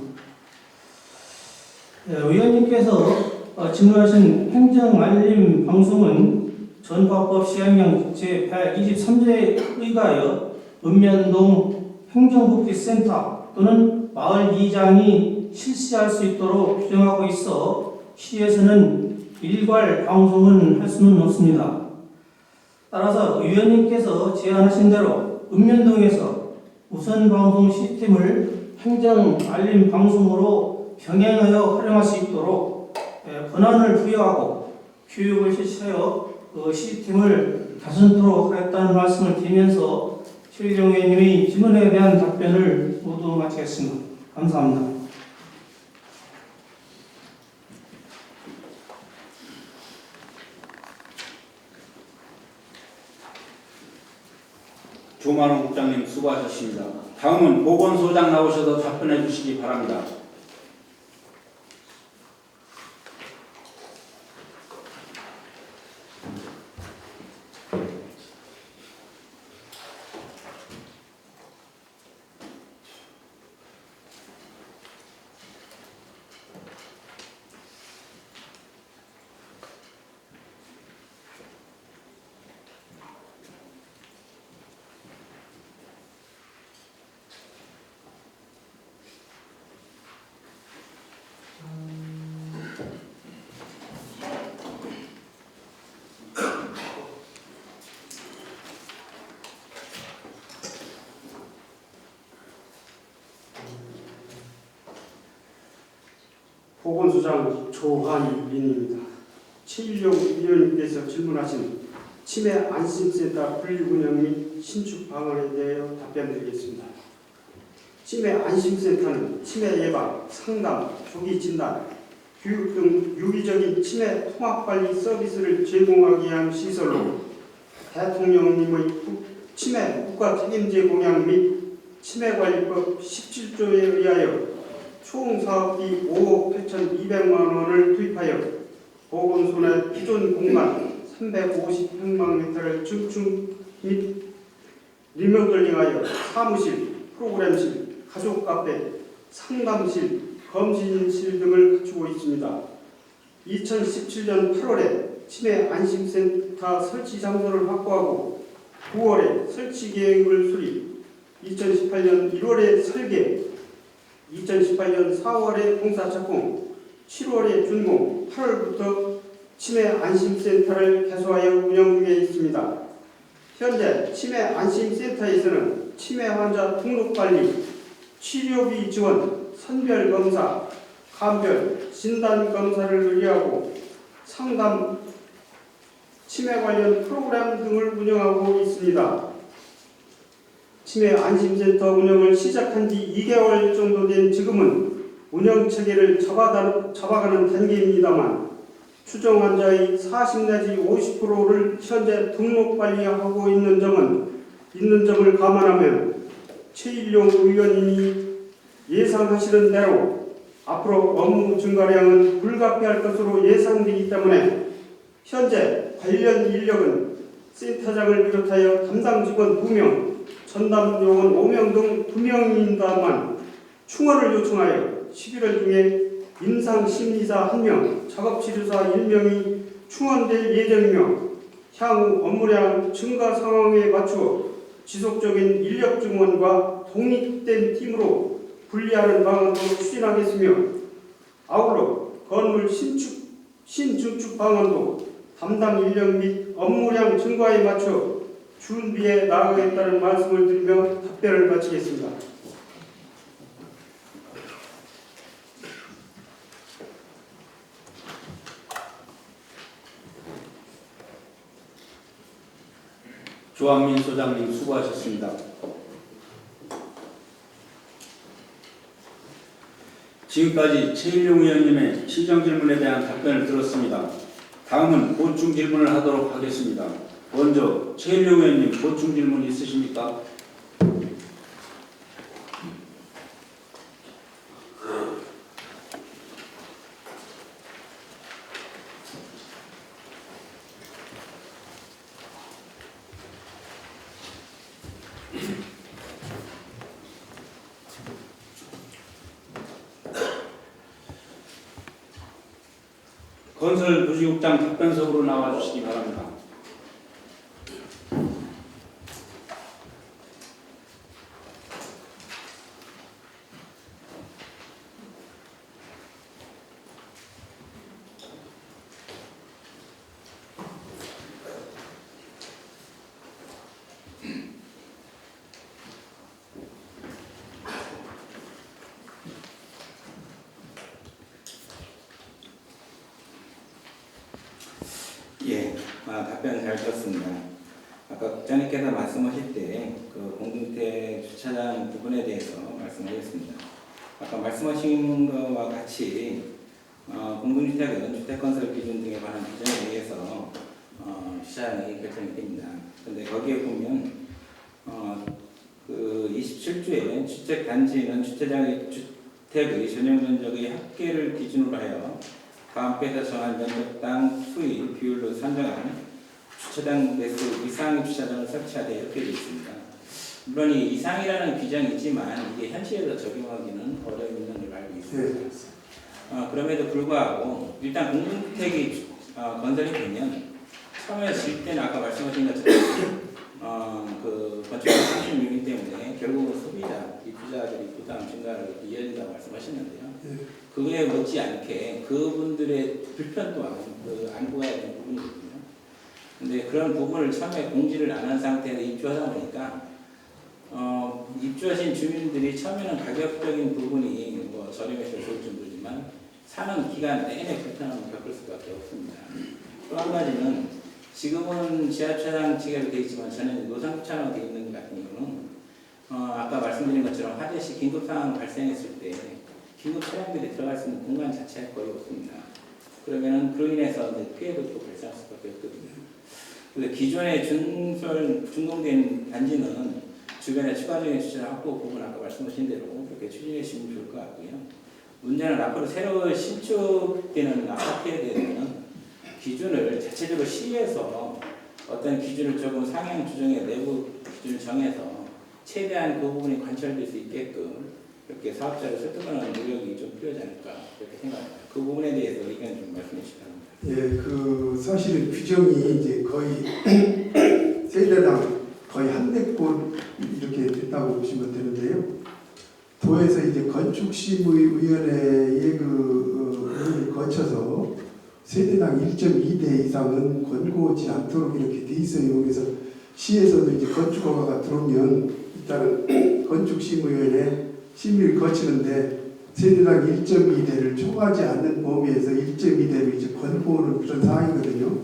의원님께서 질문하신 행정알림 방송은 전파법 시행령 제123조에 의거하여 읍면동 행정복지센터 또는 마을 이장이 실시할 수 있도록 규정하고 있어 시에서는 일괄 방송은 할 수는 없습니다. 따라서 의원님께서 제안하신 대로 읍면동에서 무선방송 시스템을 행정알림 방송으로 병행하여 활용할 수 있도록 권한을 부여하고 교육을 실시하여 그 시스템을 다순토록 하겠다는 말씀을 드리면서 최일영 의원님의 질문에 대한 답변을 모두 마치겠습니다. 감사합니다. 조만호 국장님 수고하셨습니다. 다음은 보건소장 나오셔서 답변해 주시기 바랍니다. 보건소장 조한민입니다. 최일영 의원님께서 질문하신 치매 안심센터 분리운영 및 신축 방안에 대하여 답변드리겠습니다. 치매 안심센터는 치매 예방, 상담, 조기 진단, 교육 등 유기적인 치매 통합관리 서비스를 제공하기 위한 시설로 대통령님의 치매 국가 책임제 공약 및 치매관리법 17조에 의하여 총 사업비 5억 8,200만 원을 투입하여 보건소내 기존 공간 350평방미터를 증축 및 리모델링하여 사무실, 프로그램실, 가족 카페, 상담실, 검진실 등을 갖추고 있습니다. 2017년 8월에 치매 안심센터 설치 장소를 확보하고 9월에 설치 계획을 수립, 2018년 1월에 설계, 2018년 4월에 공사 착공, 7월에 준공, 8월부터 치매 안심센터를 개소하여 운영 중에 있습니다. 현재 치매 안심센터에서는 치매 환자 등록 관리, 치료비 지원, 선별 검사, 감별, 진단 검사를 의뢰하고 상담, 치매 관련 프로그램 등을 운영하고 있습니다. 치매 안심센터 운영을 시작한 지 2개월 정도 된 지금은 운영 체계를 잡아가는 단계입니다만 추정 환자의 40 내지 50%를 현재 등록 관리하고 있는 점을 감안하면 최일용 의원님이 예상하시는 대로 앞으로 업무 증가량은 불가피할 것으로 예상되기 때문에 현재 관련 인력은 센터장을 비롯하여 담당 직원 2명, 전담 요원 5명 등 2명입니다만 충원을 요청하여 11월 중에 임상심리사 1명, 작업치료사 1명이 충원될 예정이며 향후 업무량 증가 상황에 맞추어 지속적인 인력 증원과 독립된 팀으로 분리하는 방안도 추진하겠으며 아울러 건물 신축 방안도 담당 인력 및 업무량 증가에 맞춰 준비해 나가겠다는 말씀을 드리며 답변을 마치겠습니다. 조한민 소장님 수고하셨습니다. 지금까지 최일용 의원님의 시정 질문에 대한 답변을 들었습니다. 다음은 보충 질문을 하도록 하겠습니다. 먼저 최일용 의원님 보충 질문 있으십니까? 건설부지국장 답변석으로 나와주시기 바랍니다. 예, 답변 잘 들었습니다. 아까 국장님께서 말씀하실 때 그 공동주택 주차장 부분에 대해서 말씀하셨습니다. 아까 말씀하신 것과 같이 공동주택은 주택건설 기준 등에 관한 규정에 의해서 주차장이 결정이 됩니다. 그런데 거기에 보면 그 27조에 주택단지는 주택의 전용 면적의 합계를 기준으로 하여 다음표에서 정한 면적당 수의 비율로 산정한 주차장 대수 이상의 주차장을 설치하되 이렇게 되어 있습니다. 물론 이 이상이라는 규정이 있지만 이게 현실에서 적용하기는 어려움이 있는 걸로 알고 있습니다. 그럼에도 불구하고 일단 공동주택이 건설이 되면 처음에 질 때는 아까 말씀하신 것처럼 그 건축비 상승률이기 때문에 결국은 소비자, 이 부자들이 부담 증가를 이어진다고 말씀하셨는데요. 그거에 못지않게 그분들의 불편 또한 안구해야 되는 부분이거든요. 근데 그런 부분을 처음에 공지를 안 한 상태에서 입주하다 보니까 입주하신 주민들이 처음에는 가격적인 부분이 뭐 저렴해서 좋을 정도지만 사는 기간 내내 불편함을 겪을 수밖에 없습니다. 또 한 가지는 지금은 지하주차장 지급이 되어 있지만 전에는 노상주차장으로 되어 있는 것 같은 경우는 아까 말씀드린 것처럼 화재 시 긴급 상황 발생했을 때 긴급 차량들이 들어갈 수 있는 공간 자체가 거의 없습니다. 그러면은 그로 인해서 피해도 또 발생할 수밖에 없거든요. 그래서 기존에 준공된 단지는 주변에 추가적인 주차장 확보 부분 아까 말씀하신 대로 그렇게 추진해 주시면 좋을 것 같고요. 문제는 앞으로 새로 신축되는 아파트에 대해서는 기준을 자체적으로 시에서 어떤 기준을 조금 상향 조정해 내부 기준을 정해서 최대한 그 부분이 관철될 수 있게끔 이렇게 사업자를 설득하는 노력이 좀 필요하지 않을까 그렇게 생각합니다. 그 부분에 대해서 의견 좀 말씀해 주시기 바랍니다. 예, 그 사실은 규정이 이제 거의 세대당 거의 한 대꼴 이렇게 됐다고 보시면 되는데요. 도에서 이제 건축심의위원회의 의를 거쳐서 세대당 1.2대 이상은 권고하지 않도록 이렇게 돼 있어요. 그래서 시에서도 이제 건축허가가 들어오면 일단은 건축심의위원회 심의를 거치는데 세대당 1.2대를 초과하지 않는 범위에서 1.2대로 이제 권고하는 그런 상황이거든요.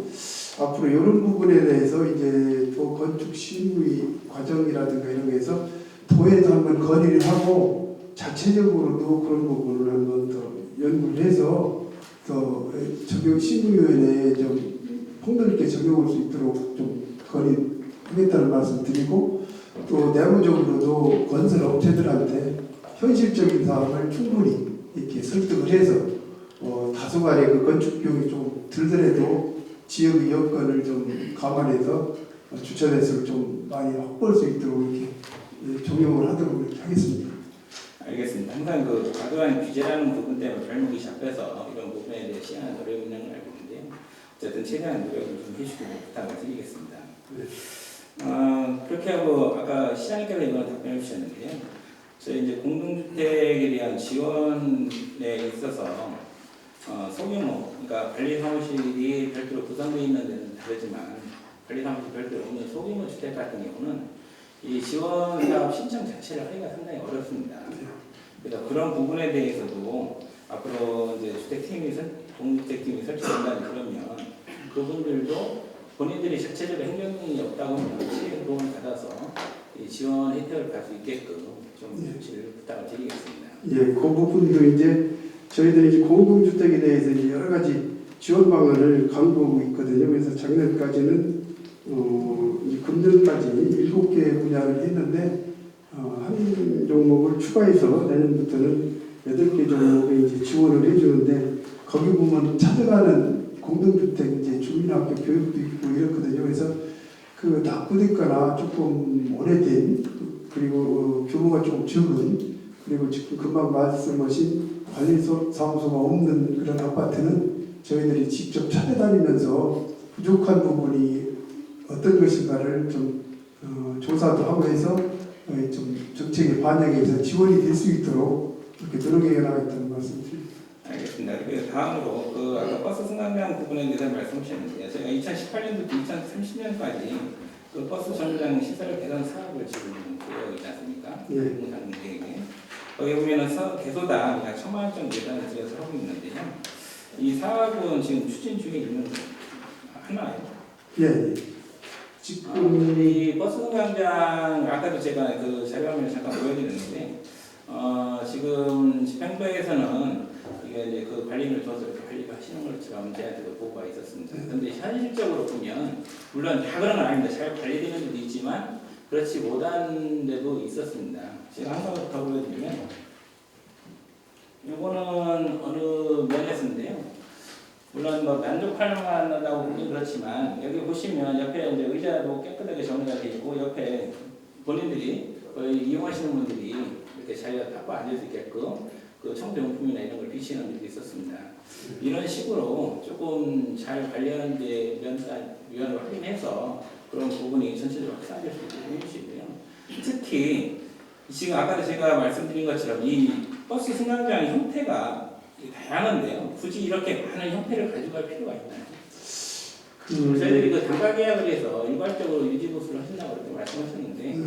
앞으로 이런 부분에 대해서 이제 도 건축 심의 과정이라든가 이런 거에서 도에서 한번 건의를 하고 자체적으로도 그런 부분을 한번 더 연구를 해서 더 적용 심의위원회에 좀 폭넓게 적용할 수 있도록 좀 건의하겠다는 말씀드리고 또 내부적으로도 건설 업체들한테 현실적인 사업을 충분히 이렇게 설득을 해서 다소간의 그 건축 비용이 좀 들더라도 지역의 여건을 좀 감안해서 주차 대수를 좀 많이 확보할 수 있도록 이렇게 적용을 하도록 이렇게 하겠습니다. 알겠습니다. 항상 그 과도한 규제라는 부분 때문에 발목이 잡혀서 이런 부분에 대해 시행하는 어려움이 있는 걸 알고 있는데요. 어쨌든 최대한 노력을 좀 해주시고 부탁을 드리겠습니다. 그렇게 하고 아까 시장님께서 이번 답변해 주셨는데요. 저희 이제 공동주택에 대한 지원에 있어서 소규모, 그러니까 관리사무실이 별도로 구성되어 있는 데는 다르지만 관리사무실 별도로 없는 소규모 주택 같은 경우는 이 지원 사업 신청 자체를 하기가 상당히 어렵습니다. 그래서 그런 부분에 대해서도 앞으로 이제 공동주택팀이 설치된다는 그러면 그분들도 본인들이 자체적으로 행정력이 없다고 하면 시의 도움을 받아서 이 지원 혜택을 받을 수 있게끔 좀 조치를 부탁을 드리겠습니다. 예, 그 부분도 이제 저희들이 이제 공동주택에 대해서 이제 여러 가지 지원 방안을 강구하고 있거든요. 그래서 작년까지는 이제 금년까지 7개 분야를 했는데 한 종목을 추가해서 내년부터는 8개 종목에 이제 지원을 해주는데 거기 보면 찾아가는 공동주택 이제 주민학교 교육도 있고 이렇거든요. 그래서 그 낙후됐거나 조금 오래된 그리고 규모가 조금 적은 그리고 지금 금방 말씀하신 관리사무소가 없는 그런 아파트는 저희들이 직접 찾아다니면서 부족한 부분이 어떤 것인가를 좀 조사도 하고 해서 좀 정책에 반영해서 지원이 될 수 있도록 이렇게 노력해 나가겠다는 말씀드립니다. 알겠습니다. 그리고 다음으로 그 아까 버스 승강장 부분에 대해서 말씀하셨는데요. 저희가 2018년부터 2030년까지 그 버스 정류장 시설 개선 사업을 지금 되어 있지 않습니까? 예. 공사계획에 거기 보면은 개소당 약 1,000만 원 정도 예산을 들여서 하고 있는데요. 이 사업은 지금 추진 중에 있는 하나예요. 예. 지금 이 버스 승강장 아까도 제가 그 자료화면을 잠깐 보여드렸는데 지금 집행부에서는 이게 이제 그 관리를 줘서 이렇게 관리를 하시는 것처럼 저한테도 보고가 있었습니다. 그런데 현실적으로 보면 물론 다 그런 건 아닙니다. 잘 관리되는 데도 있지만 그렇지 못한 데도 있었습니다. 제가 한 가지 더 보여드리면 이거는 어느 면에서인데요. 물론 뭐 만족할 만하다고 보긴 그렇지만 여기 보시면 옆에 이제 의자도 깨끗하게 정리가 되어 있고 옆에 본인들이 거의 이용하시는 분들이 이렇게 자기가 닦고 앉을 수 있게끔 그 청소용품이나 이런 걸 비치는 일도 있었습니다. 이런 식으로 조금 잘 관리하는 데 위원을 확인해서 그런 부분이 전체적으로 확산될 수 있도록 해주시고요. 특히 지금 아까 제가 말씀드린 것처럼 이 버스 승강장 형태가 다양한데요. 굳이 이렇게 많은 형태를 가져갈 필요가 있나요? 저희들이 그 단가 계약을 해서 일괄적으로 유지보수를 하신다고 그렇게 말씀하셨는데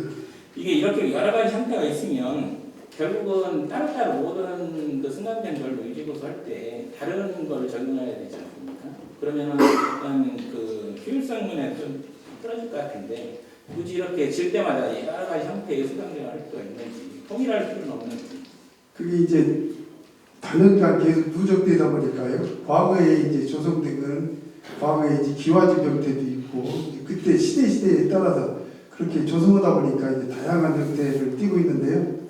이게 이렇게 여러 가지 형태가 있으면 결국은 따로따로 모든 그 승강장별로 유지보수할 때 다른 걸 적용해야 되지 않습니까? 그러면은 약간 그 효율성 면에 좀 떨어질 것 같은데 굳이 이렇게 질 때마다 여러 가지 형태의 승강장을 할 필요가 있는지 통일할 필요는 없는지 그게 이제 단연간 계속 누적되다 보니까요. 과거에 이제 조성된 건 과거에 이제 기와집 형태도 있고 그때 시대에 따라서 그렇게 조성하다 보니까 이제 다양한 형태를 띠고 있는데요.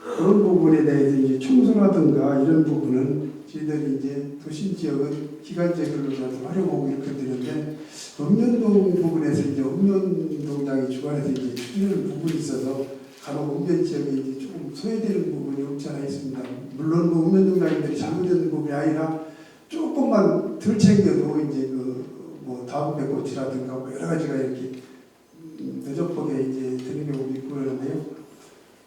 그런 부분에 대해서 이제 청소라든가 이런 부분은 저희들이 이제 도심 지역은 기간제별로 활용하고 이렇게 되는데 읍면동 부분에서 이제 읍면동장이 주관해서 이제 추진하는 부분이 있어서 간혹 읍면 지역에 이제 조금 소외되는 부분이 없지 않아 있습니다. 물론 뭐 읍면동장님들이 잘못된 부분이 아니라 조금만 덜 챙겨도 이제 그 뭐 다음배꽃이라든가 뭐 여러 가지가 이렇게 누적하게 이제 되는 경우도 있고 그러는데요.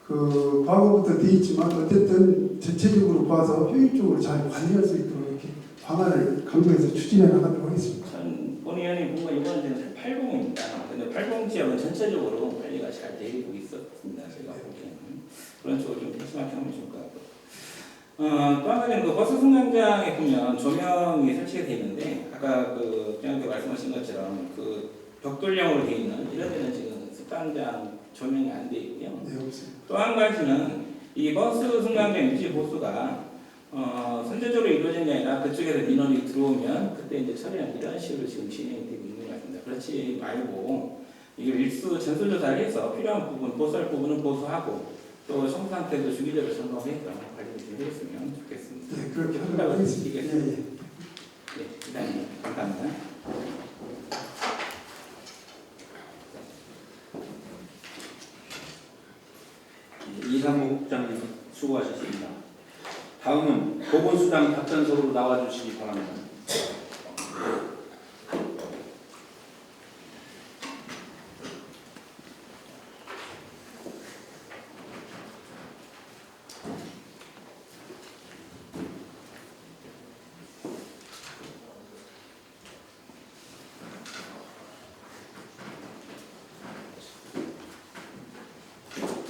그 과거부터 돼 있지만 어쨌든 전체적으로 봐서 효율적으로 잘 관리할 수 있도록 이렇게 방안을 강구해서 추진해 나가도록 하겠습니다. 전 본의원이 본거 이번에는 80입니다. 근데 80 지역은 전체적으로 관리가 잘 되고 있었습니다. 제가 보기에는 그런 쪽을 좀 심하게 하면 좋을 것 같고. 또 한 가지는 그 버스 승강장에 보면 조명이 설치가 되어 있는데 아까 그 장님께 말씀하신 것처럼 그 벽돌형으로 되어 있는 이런 데는 지금 승강장 조명이 안 되어 있고요. 네, 없습니다. 또 한 가지는 이 버스 승강장 유지 보수가 선제적으로 이루어진 게 아니라 그쪽에서 민원이 들어오면 그때 이제 처리하는 이런 식으로 지금 진행이 되고 있는 것 같습니다. 그렇지 말고 이걸 일수 전수조사를 해서 필요한 부분, 보수할 부분은 보수하고 또 청소 상태도 주기적으로 점검해서 관리를 좀 해줬으면 좋겠습니다. 네, 그렇게 하도록 하겠습니다. 예, 예. 네, 이상입니다. 감사합니다. 이상무 국장님 수고하셨습니다. 다음은 보건수당 답변서로 나와주시기 바랍니다.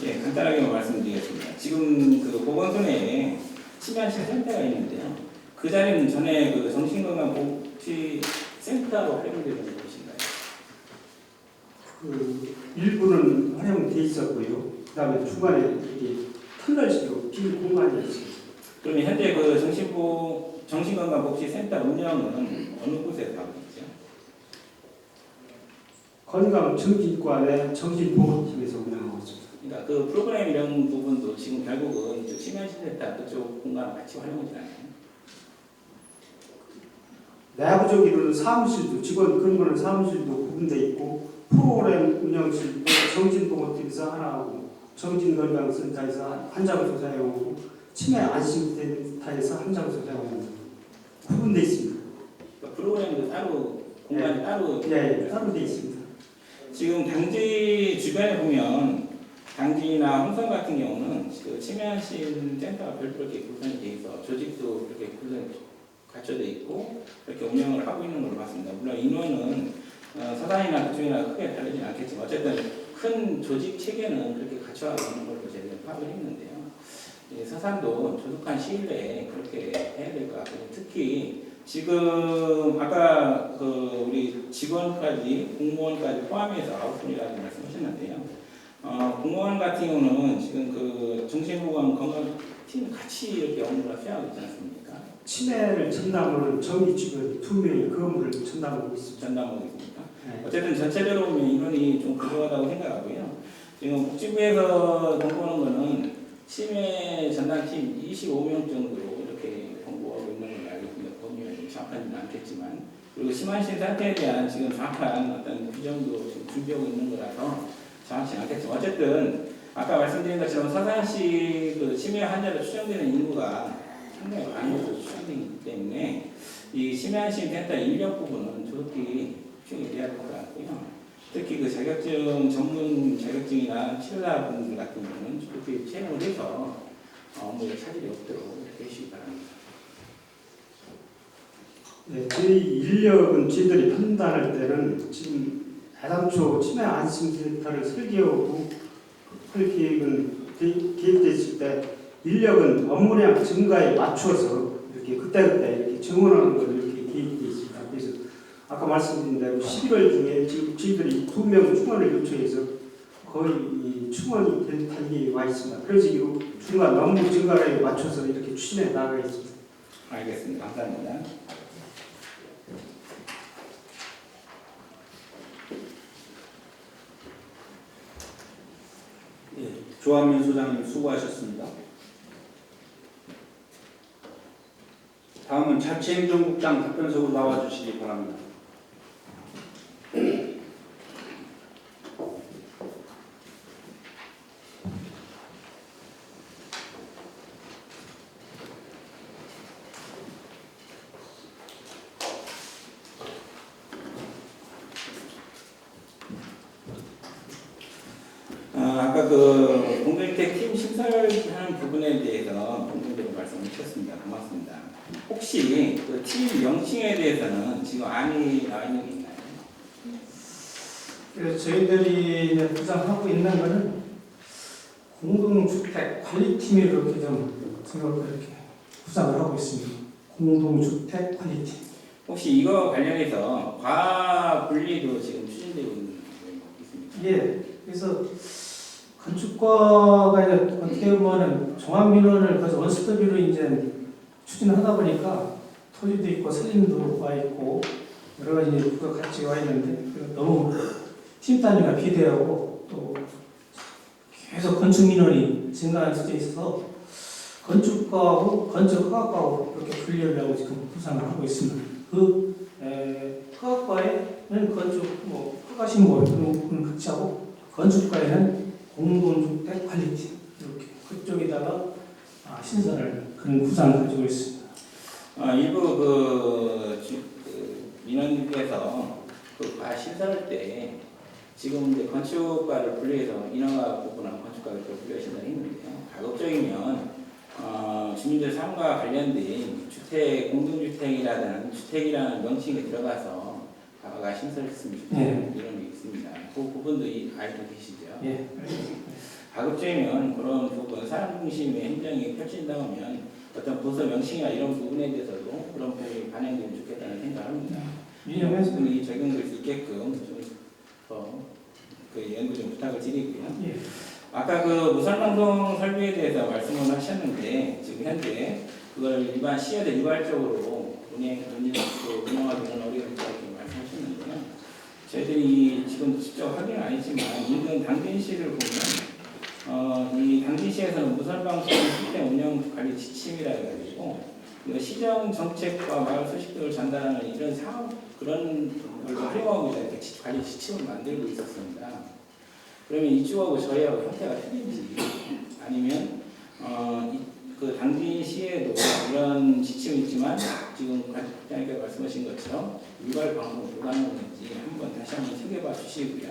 예, 간단하게만 말씀드리겠습니다. 지금 그 보건소내에 치매하신 센터가 있는데요. 그 자리는 전에 그 정신건강복지센터로 활용되는 곳인가요? 그 일부는 활용돼 있었고요. 그다음에 중간에 이게 터널식으로 빈 공간이 있습니다. 그러면 현재 그 정신건강복지센터 운영은 어느 곳에서 하고 있죠? 건강정신과의 정신보호팀에서 운영하고 있습니다. 그러니까 그 프로그램 이런 부분도 지금 결국은 이쪽 치매센터 그쪽 공간을 같이 활용하지 않아요? 내부적으로는 사무실도 직원 근무는 사무실도 구분돼 있고 프로그램 운영실도 정신보호팀에서 하나 하고 정신건강센터에서 한 장소 사용하고 치매 안심센터에서 한 장소 사용합니다. 구분돼 있습니다. 그러니까 프로그램도 따로 공간이 따로 네, 따로 돼 있습니다. 지금 당지 주변에 보면 당지나 홍성 같은 경우는 그 치매안심 센터가 별도로 이렇게 구성이 돼 있어 조직도 이렇게 구성이 갖춰져 있고 이렇게 운영을 하고 있는 걸로 봤습니다. 물론 인원은 서산이나 그쪽이나 크게 다르진 않겠지만 어쨌든 큰 조직 체계는 그렇게 갖춰가고 있는 걸로 저희가 파악을 했는데요. 서산도 조속한 시일 내에 그렇게 해야 될 것 같고요. 특히 지금 아까 그 우리 직원까지 공무원까지 포함해서 9분이라고 말씀하셨는데요. 공무원 같은 경우는 지금 그 정신보건 건강팀 같이 이렇게 업무를 수행하고 있지 않습니까? 치매를 전담하는 정기 직원 2명이 그 업무를 전담하고 있습니다. 전담하고 있습니까? 네. 어쨌든 전체적으로 보면 인원이 좀 부족하다고 생각하고요. 지금 복지부에서 공부하는 거는 치매 전담팀 25명 정도로 이렇게 공부하고 있는 걸로 알고 있습니다. 범위가 좀 정확하지는 않겠지만 그리고 심한신 상태에 대한 지금 정확한 어떤 규정도 지금 준비하고 있는 거라서 정확치 않겠지만 어쨌든 아까 말씀드린 것처럼 서산시 그 치매 환자로 추정되는 인구가 상당히 많은 것으로 추정되기 때문에 이 치매안심 센터 인력 부분은 조속히 집중이 돼야 될 것 같고요. 특히 그 자격증 전문 자격증이나 치료자분들 같은 경우는 조속히 채용을 해서 업무에 차질이 없도록 이렇게 해주시기 바랍니다. 네, 저희 인력은 저희들이 판단할 때는 지금 애당초 치매 안심센터를 설계하고 할 계획은 계획됐을 때 인력은 업무량 증가에 맞춰서 이렇게 그때그때 이렇게 증원하는 걸 이렇게 계획되어 있습니다. 그래서 아까 말씀드린 대로 11월 중에 지금 저희들이 2명 충원을 요청해서 거의 이 충원이 될 단계에 와 있습니다. 그래서 이 중간 업무 증가에 맞춰서 이렇게 추진해 나가겠습니다. 알겠습니다. 감사합니다. 예, 조한민 소장님 수고하셨습니다. 다음은 자치행정국장 답변석으로 나와주시기 바랍니다. 아까 그 공동주택 팀 신설하는 부분에 대해서 공동적으로 말씀을 주셨습니다. 고맙습니다. 혹시 그 팀 명칭에 대해서는 지금 안이 나와 있는 게 있나요? 그래서 저희들이 이제 구상하고 있는 거는 공동주택 관리팀이 이렇게 좀 제가 그렇게 구상을 하고 있습니다. 공동주택 관리팀. 혹시 이거 관련해서 과 분리도 지금 추진되고 있는 게 있습니까? 예. 그래서 건축과가 이제 어떻게 보면은 종합민원을 그래서 원스톱으로 이제 추진하다 보니까 토지도 있고 설림도 와 있고 여러 가지 이제 부가 같이 와 있는데 너무 팀 단위가 비대하고 또 계속 건축 민원이 증가하는 수준에 있어서 건축과하고 건축허가과하고 이렇게 분리하려고 지금 구상을 하고 있습니다. 그 허가과에는 건축 허가 신고 이런 건 같이 하고 건축과에는 공동주택 관리팀 이렇게 그쪽에다가 신설을 그런 구상을 가지고 있습니다. 일부 그 민원님께서 그과 신설할 때 지금 이제 건축과를 분리해서 인허가 부분하고 건축과를 또 분리해 신설을 했는데요. 가급적이면 주민들 삶과 관련된 주택, 공동주택이라는 주택이라는 명칭에 들어가서 과가 신설했으면 좋겠는 이런 게 있습니다. 그 부분도 알고 계시죠? 예. 가급적이면 그런 부분, 사람 중심의 행정이 펼친다면 어떤 부서 명칭이나 이런 부분에 대해서도 그런 부분이 반영되면 좋겠다는 생각을 합니다. 이런 부분이 적용될 수 있게끔 그 연구 좀 부탁을 드리고요. 예. 아까 그 무선방송 설비에 대해서 말씀을 하셨는데 지금 현재 그걸 일반 시야대 일괄적으로 운영하기는 어려울다고 말씀하셨는데요. 저희들이 지금 직접 확인은 아니지만 인근 당진시를 보면 이 당진시에서는 무선방송 시스템 운영 관리 지침이라 해가지고 시정 정책과 마을 소식들을 전달하는 이런 사업 그런 걸 활용하고 이렇게 관리 지침을 만들고 있었습니다. 그러면 이쪽하고 저희하고 형태가 틀린지 아니면 그 당진시에도 이런 지침이 있지만 지금 관장님께서 말씀하신 것처럼 일괄 방송 불가능한지 한번 다시 한번 생각해 주시고요.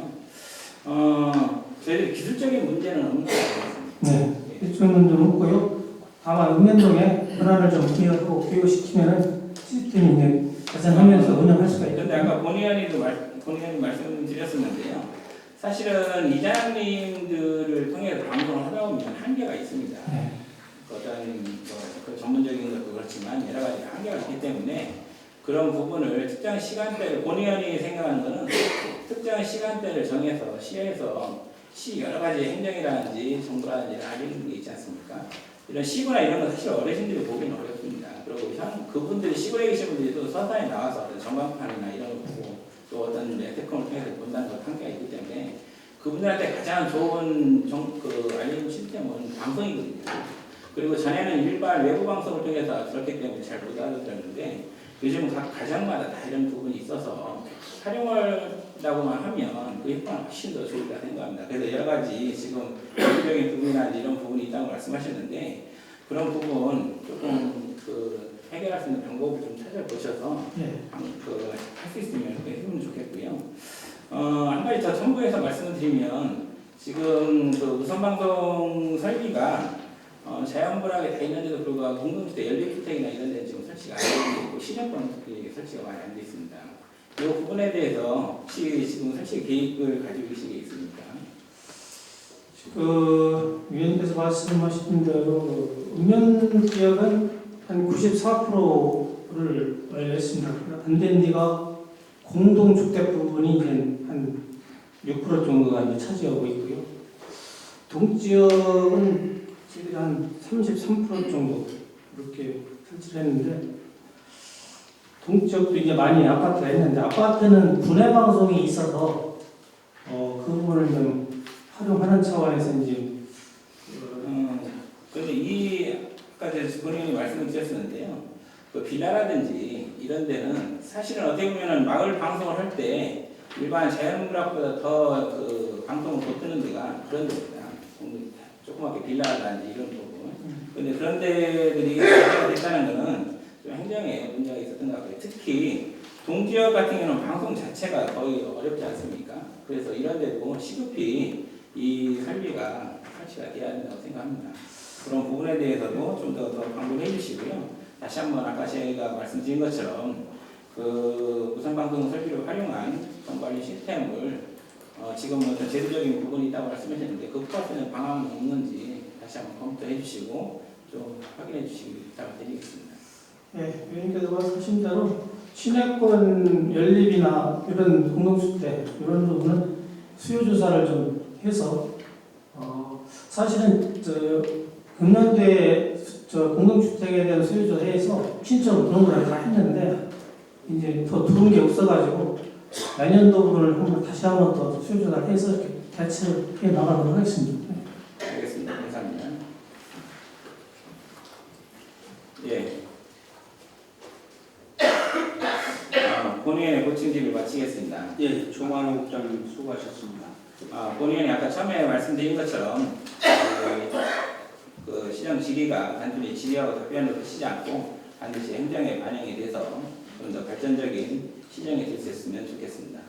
저희들 기술적인 문제는 없는 것 같습니다. 네. 기술적인 문제는 없고요. 다만 읍면동에 현안을 좀 기여하고 교육시키면은 시스템이 이제 개선하면서 운영할 수가 있는데 그런데 아까 본의원님 말씀드렸었는데요. 사실은 이장님들을 통해서 방송을 하다 보면 한계가 있습니다. 네. 어떤 그 전문적인 것도 그렇지만 여러 가지 한계가 있기 때문에 그런 부분을 특정 시간대를 본의원이 생각하는 것은 특정 시간대를 정해서 시에서 시 여러 가지 행정이라든지 정부라든지 알리는 게 있지 않습니까? 이런 시구나 이런 건 사실 어르신들이 보기는 어렵습니다. 그리고 그분들이 시골에 계신 분들이 또 서산에 나와서 어떤 전광판이나 이런 거 보고 또 어떤 매트컴을 통해서 본다는 것 한계가 있기 때문에 그분들한테 가장 좋은 그 알림 시스템은 방송이거든요. 그리고 전에는 일반 외부 방송을 통해서 들었기 때문에 잘 못 알아들었는데 요즘은 각 가정마다 다 이런 부분이 있어서 활용하려고만 하면 그 효과는 훨씬 더 좋을까 생각합니다. 그래서 여러 가지 지금 법적인 부분이나 이런 부분이 있다고 말씀하셨는데 그런 부분 조금 그 해결할 수 있는 방법을 좀 찾아보셔서 할 수 있으면 해보면 좋겠고요. 한 가지 더 첨부해서 말씀을 드리면 지금 그 무선방송 설비가 자연분하게 다 있는데도 불구하고 공동주택, 연립주택이나 이런 데는 지금 설치가 안 되어 있고 시정권 설치가 많이 안 되어 있습니다. 이 부분에 대해서 혹시 지금 설치 계획을 가지고 계신 게 있습니까? 위원님께서 말씀하신 대로 읍면 지역은 한 94%를 완료했습니다. 안 된 데가 공동주택 부분이 이제 한 6% 정도가 이제 차지하고 있고요. 동지역은 저희들이 한 33% 정도 이렇게 설치를 했는데 동지역도 이제 많이 아파트가 있는데 아파트는 분해 방송이 있어서 그 부분을 좀 활용하는 차원에서 이제 그런데 아까 본인이 말씀을 주셨는데요. 그 빌라라든지 이런 데는 사실은 어떻게 보면은 마을 방송을 할 때 일반 자연문학보다 더 그 방송을 못 듣는 데가 그런 데입니다. 조그맣게 빌라라든지 이런 부분. 그런데 그런 데들이 문제가 됐다는 거는 좀 행정에 문제가 있었던 것 같아요. 특히 동지역 같은 경우는 방송 자체가 거의 어렵지 않습니까? 그래서 이런 데도 시급히 이 설비가 설치가 돼야 된다고 생각합니다. 그런 부분에 대해서도 좀 더 강조해 주시고요. 다시 한번 아까 제가 말씀드린 것처럼 그 무선방송 설비를 활용한 정관리 시스템을 지금은 어떤 제도적인 부분이 있다고 말씀하셨는데 그 플러스는 방안은 없는지 다시 한번 검토해 주시고 좀 확인해 주시기 부탁드리겠습니다. 네, 의원님께서 말씀하신 대로 시내권 연립이나 이런 공동주택 이런 부분은 수요 조사를 좀 해서 사실은 금년도에 공동주택에 대한 수요 조사해서 신청 그런 걸 다 했는데 이제 더 들어온 게 없어가지고 내년도를 다시 한번 더 수요 조사를 해서 이렇게 대책해 나가도록 하겠습니다. 알겠습니다. 감사합니다. 예. 본의원의 보충질을 마치겠습니다. 예, 조만호 국장님 수고하셨습니다. 본의원이 아까 처음에 말씀드린 것처럼 그 시정 질의가 단순히 질의하고 답변으로 끝이지 않고 반드시 행정에 반영이 돼서 좀 더 발전적인 시정이 될 수 있으면 좋겠습니다.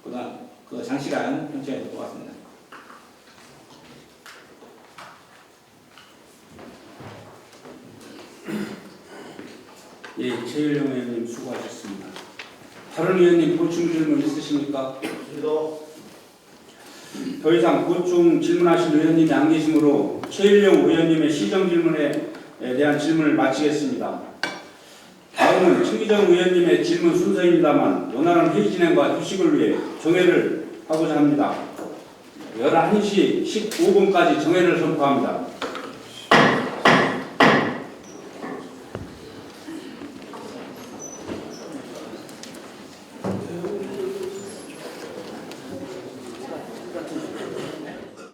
그동안 장시간 평청해 듣고 왔습니다. 예, 최일영 의원님 수고하셨습니다. 다른 의원님 보충 질문 있으십니까? 더 이상 보충 질문하실 의원님이 안 계시므로 최일영 의원님의 시정 질문에 대한 질문을 마치겠습니다. 다음은 최기정 의원님의 질문 순서입니다만 원활한 회의 진행과 휴식을 위해 정회를 하고자 합니다. 11시 15분까지 정회를 선포합니다.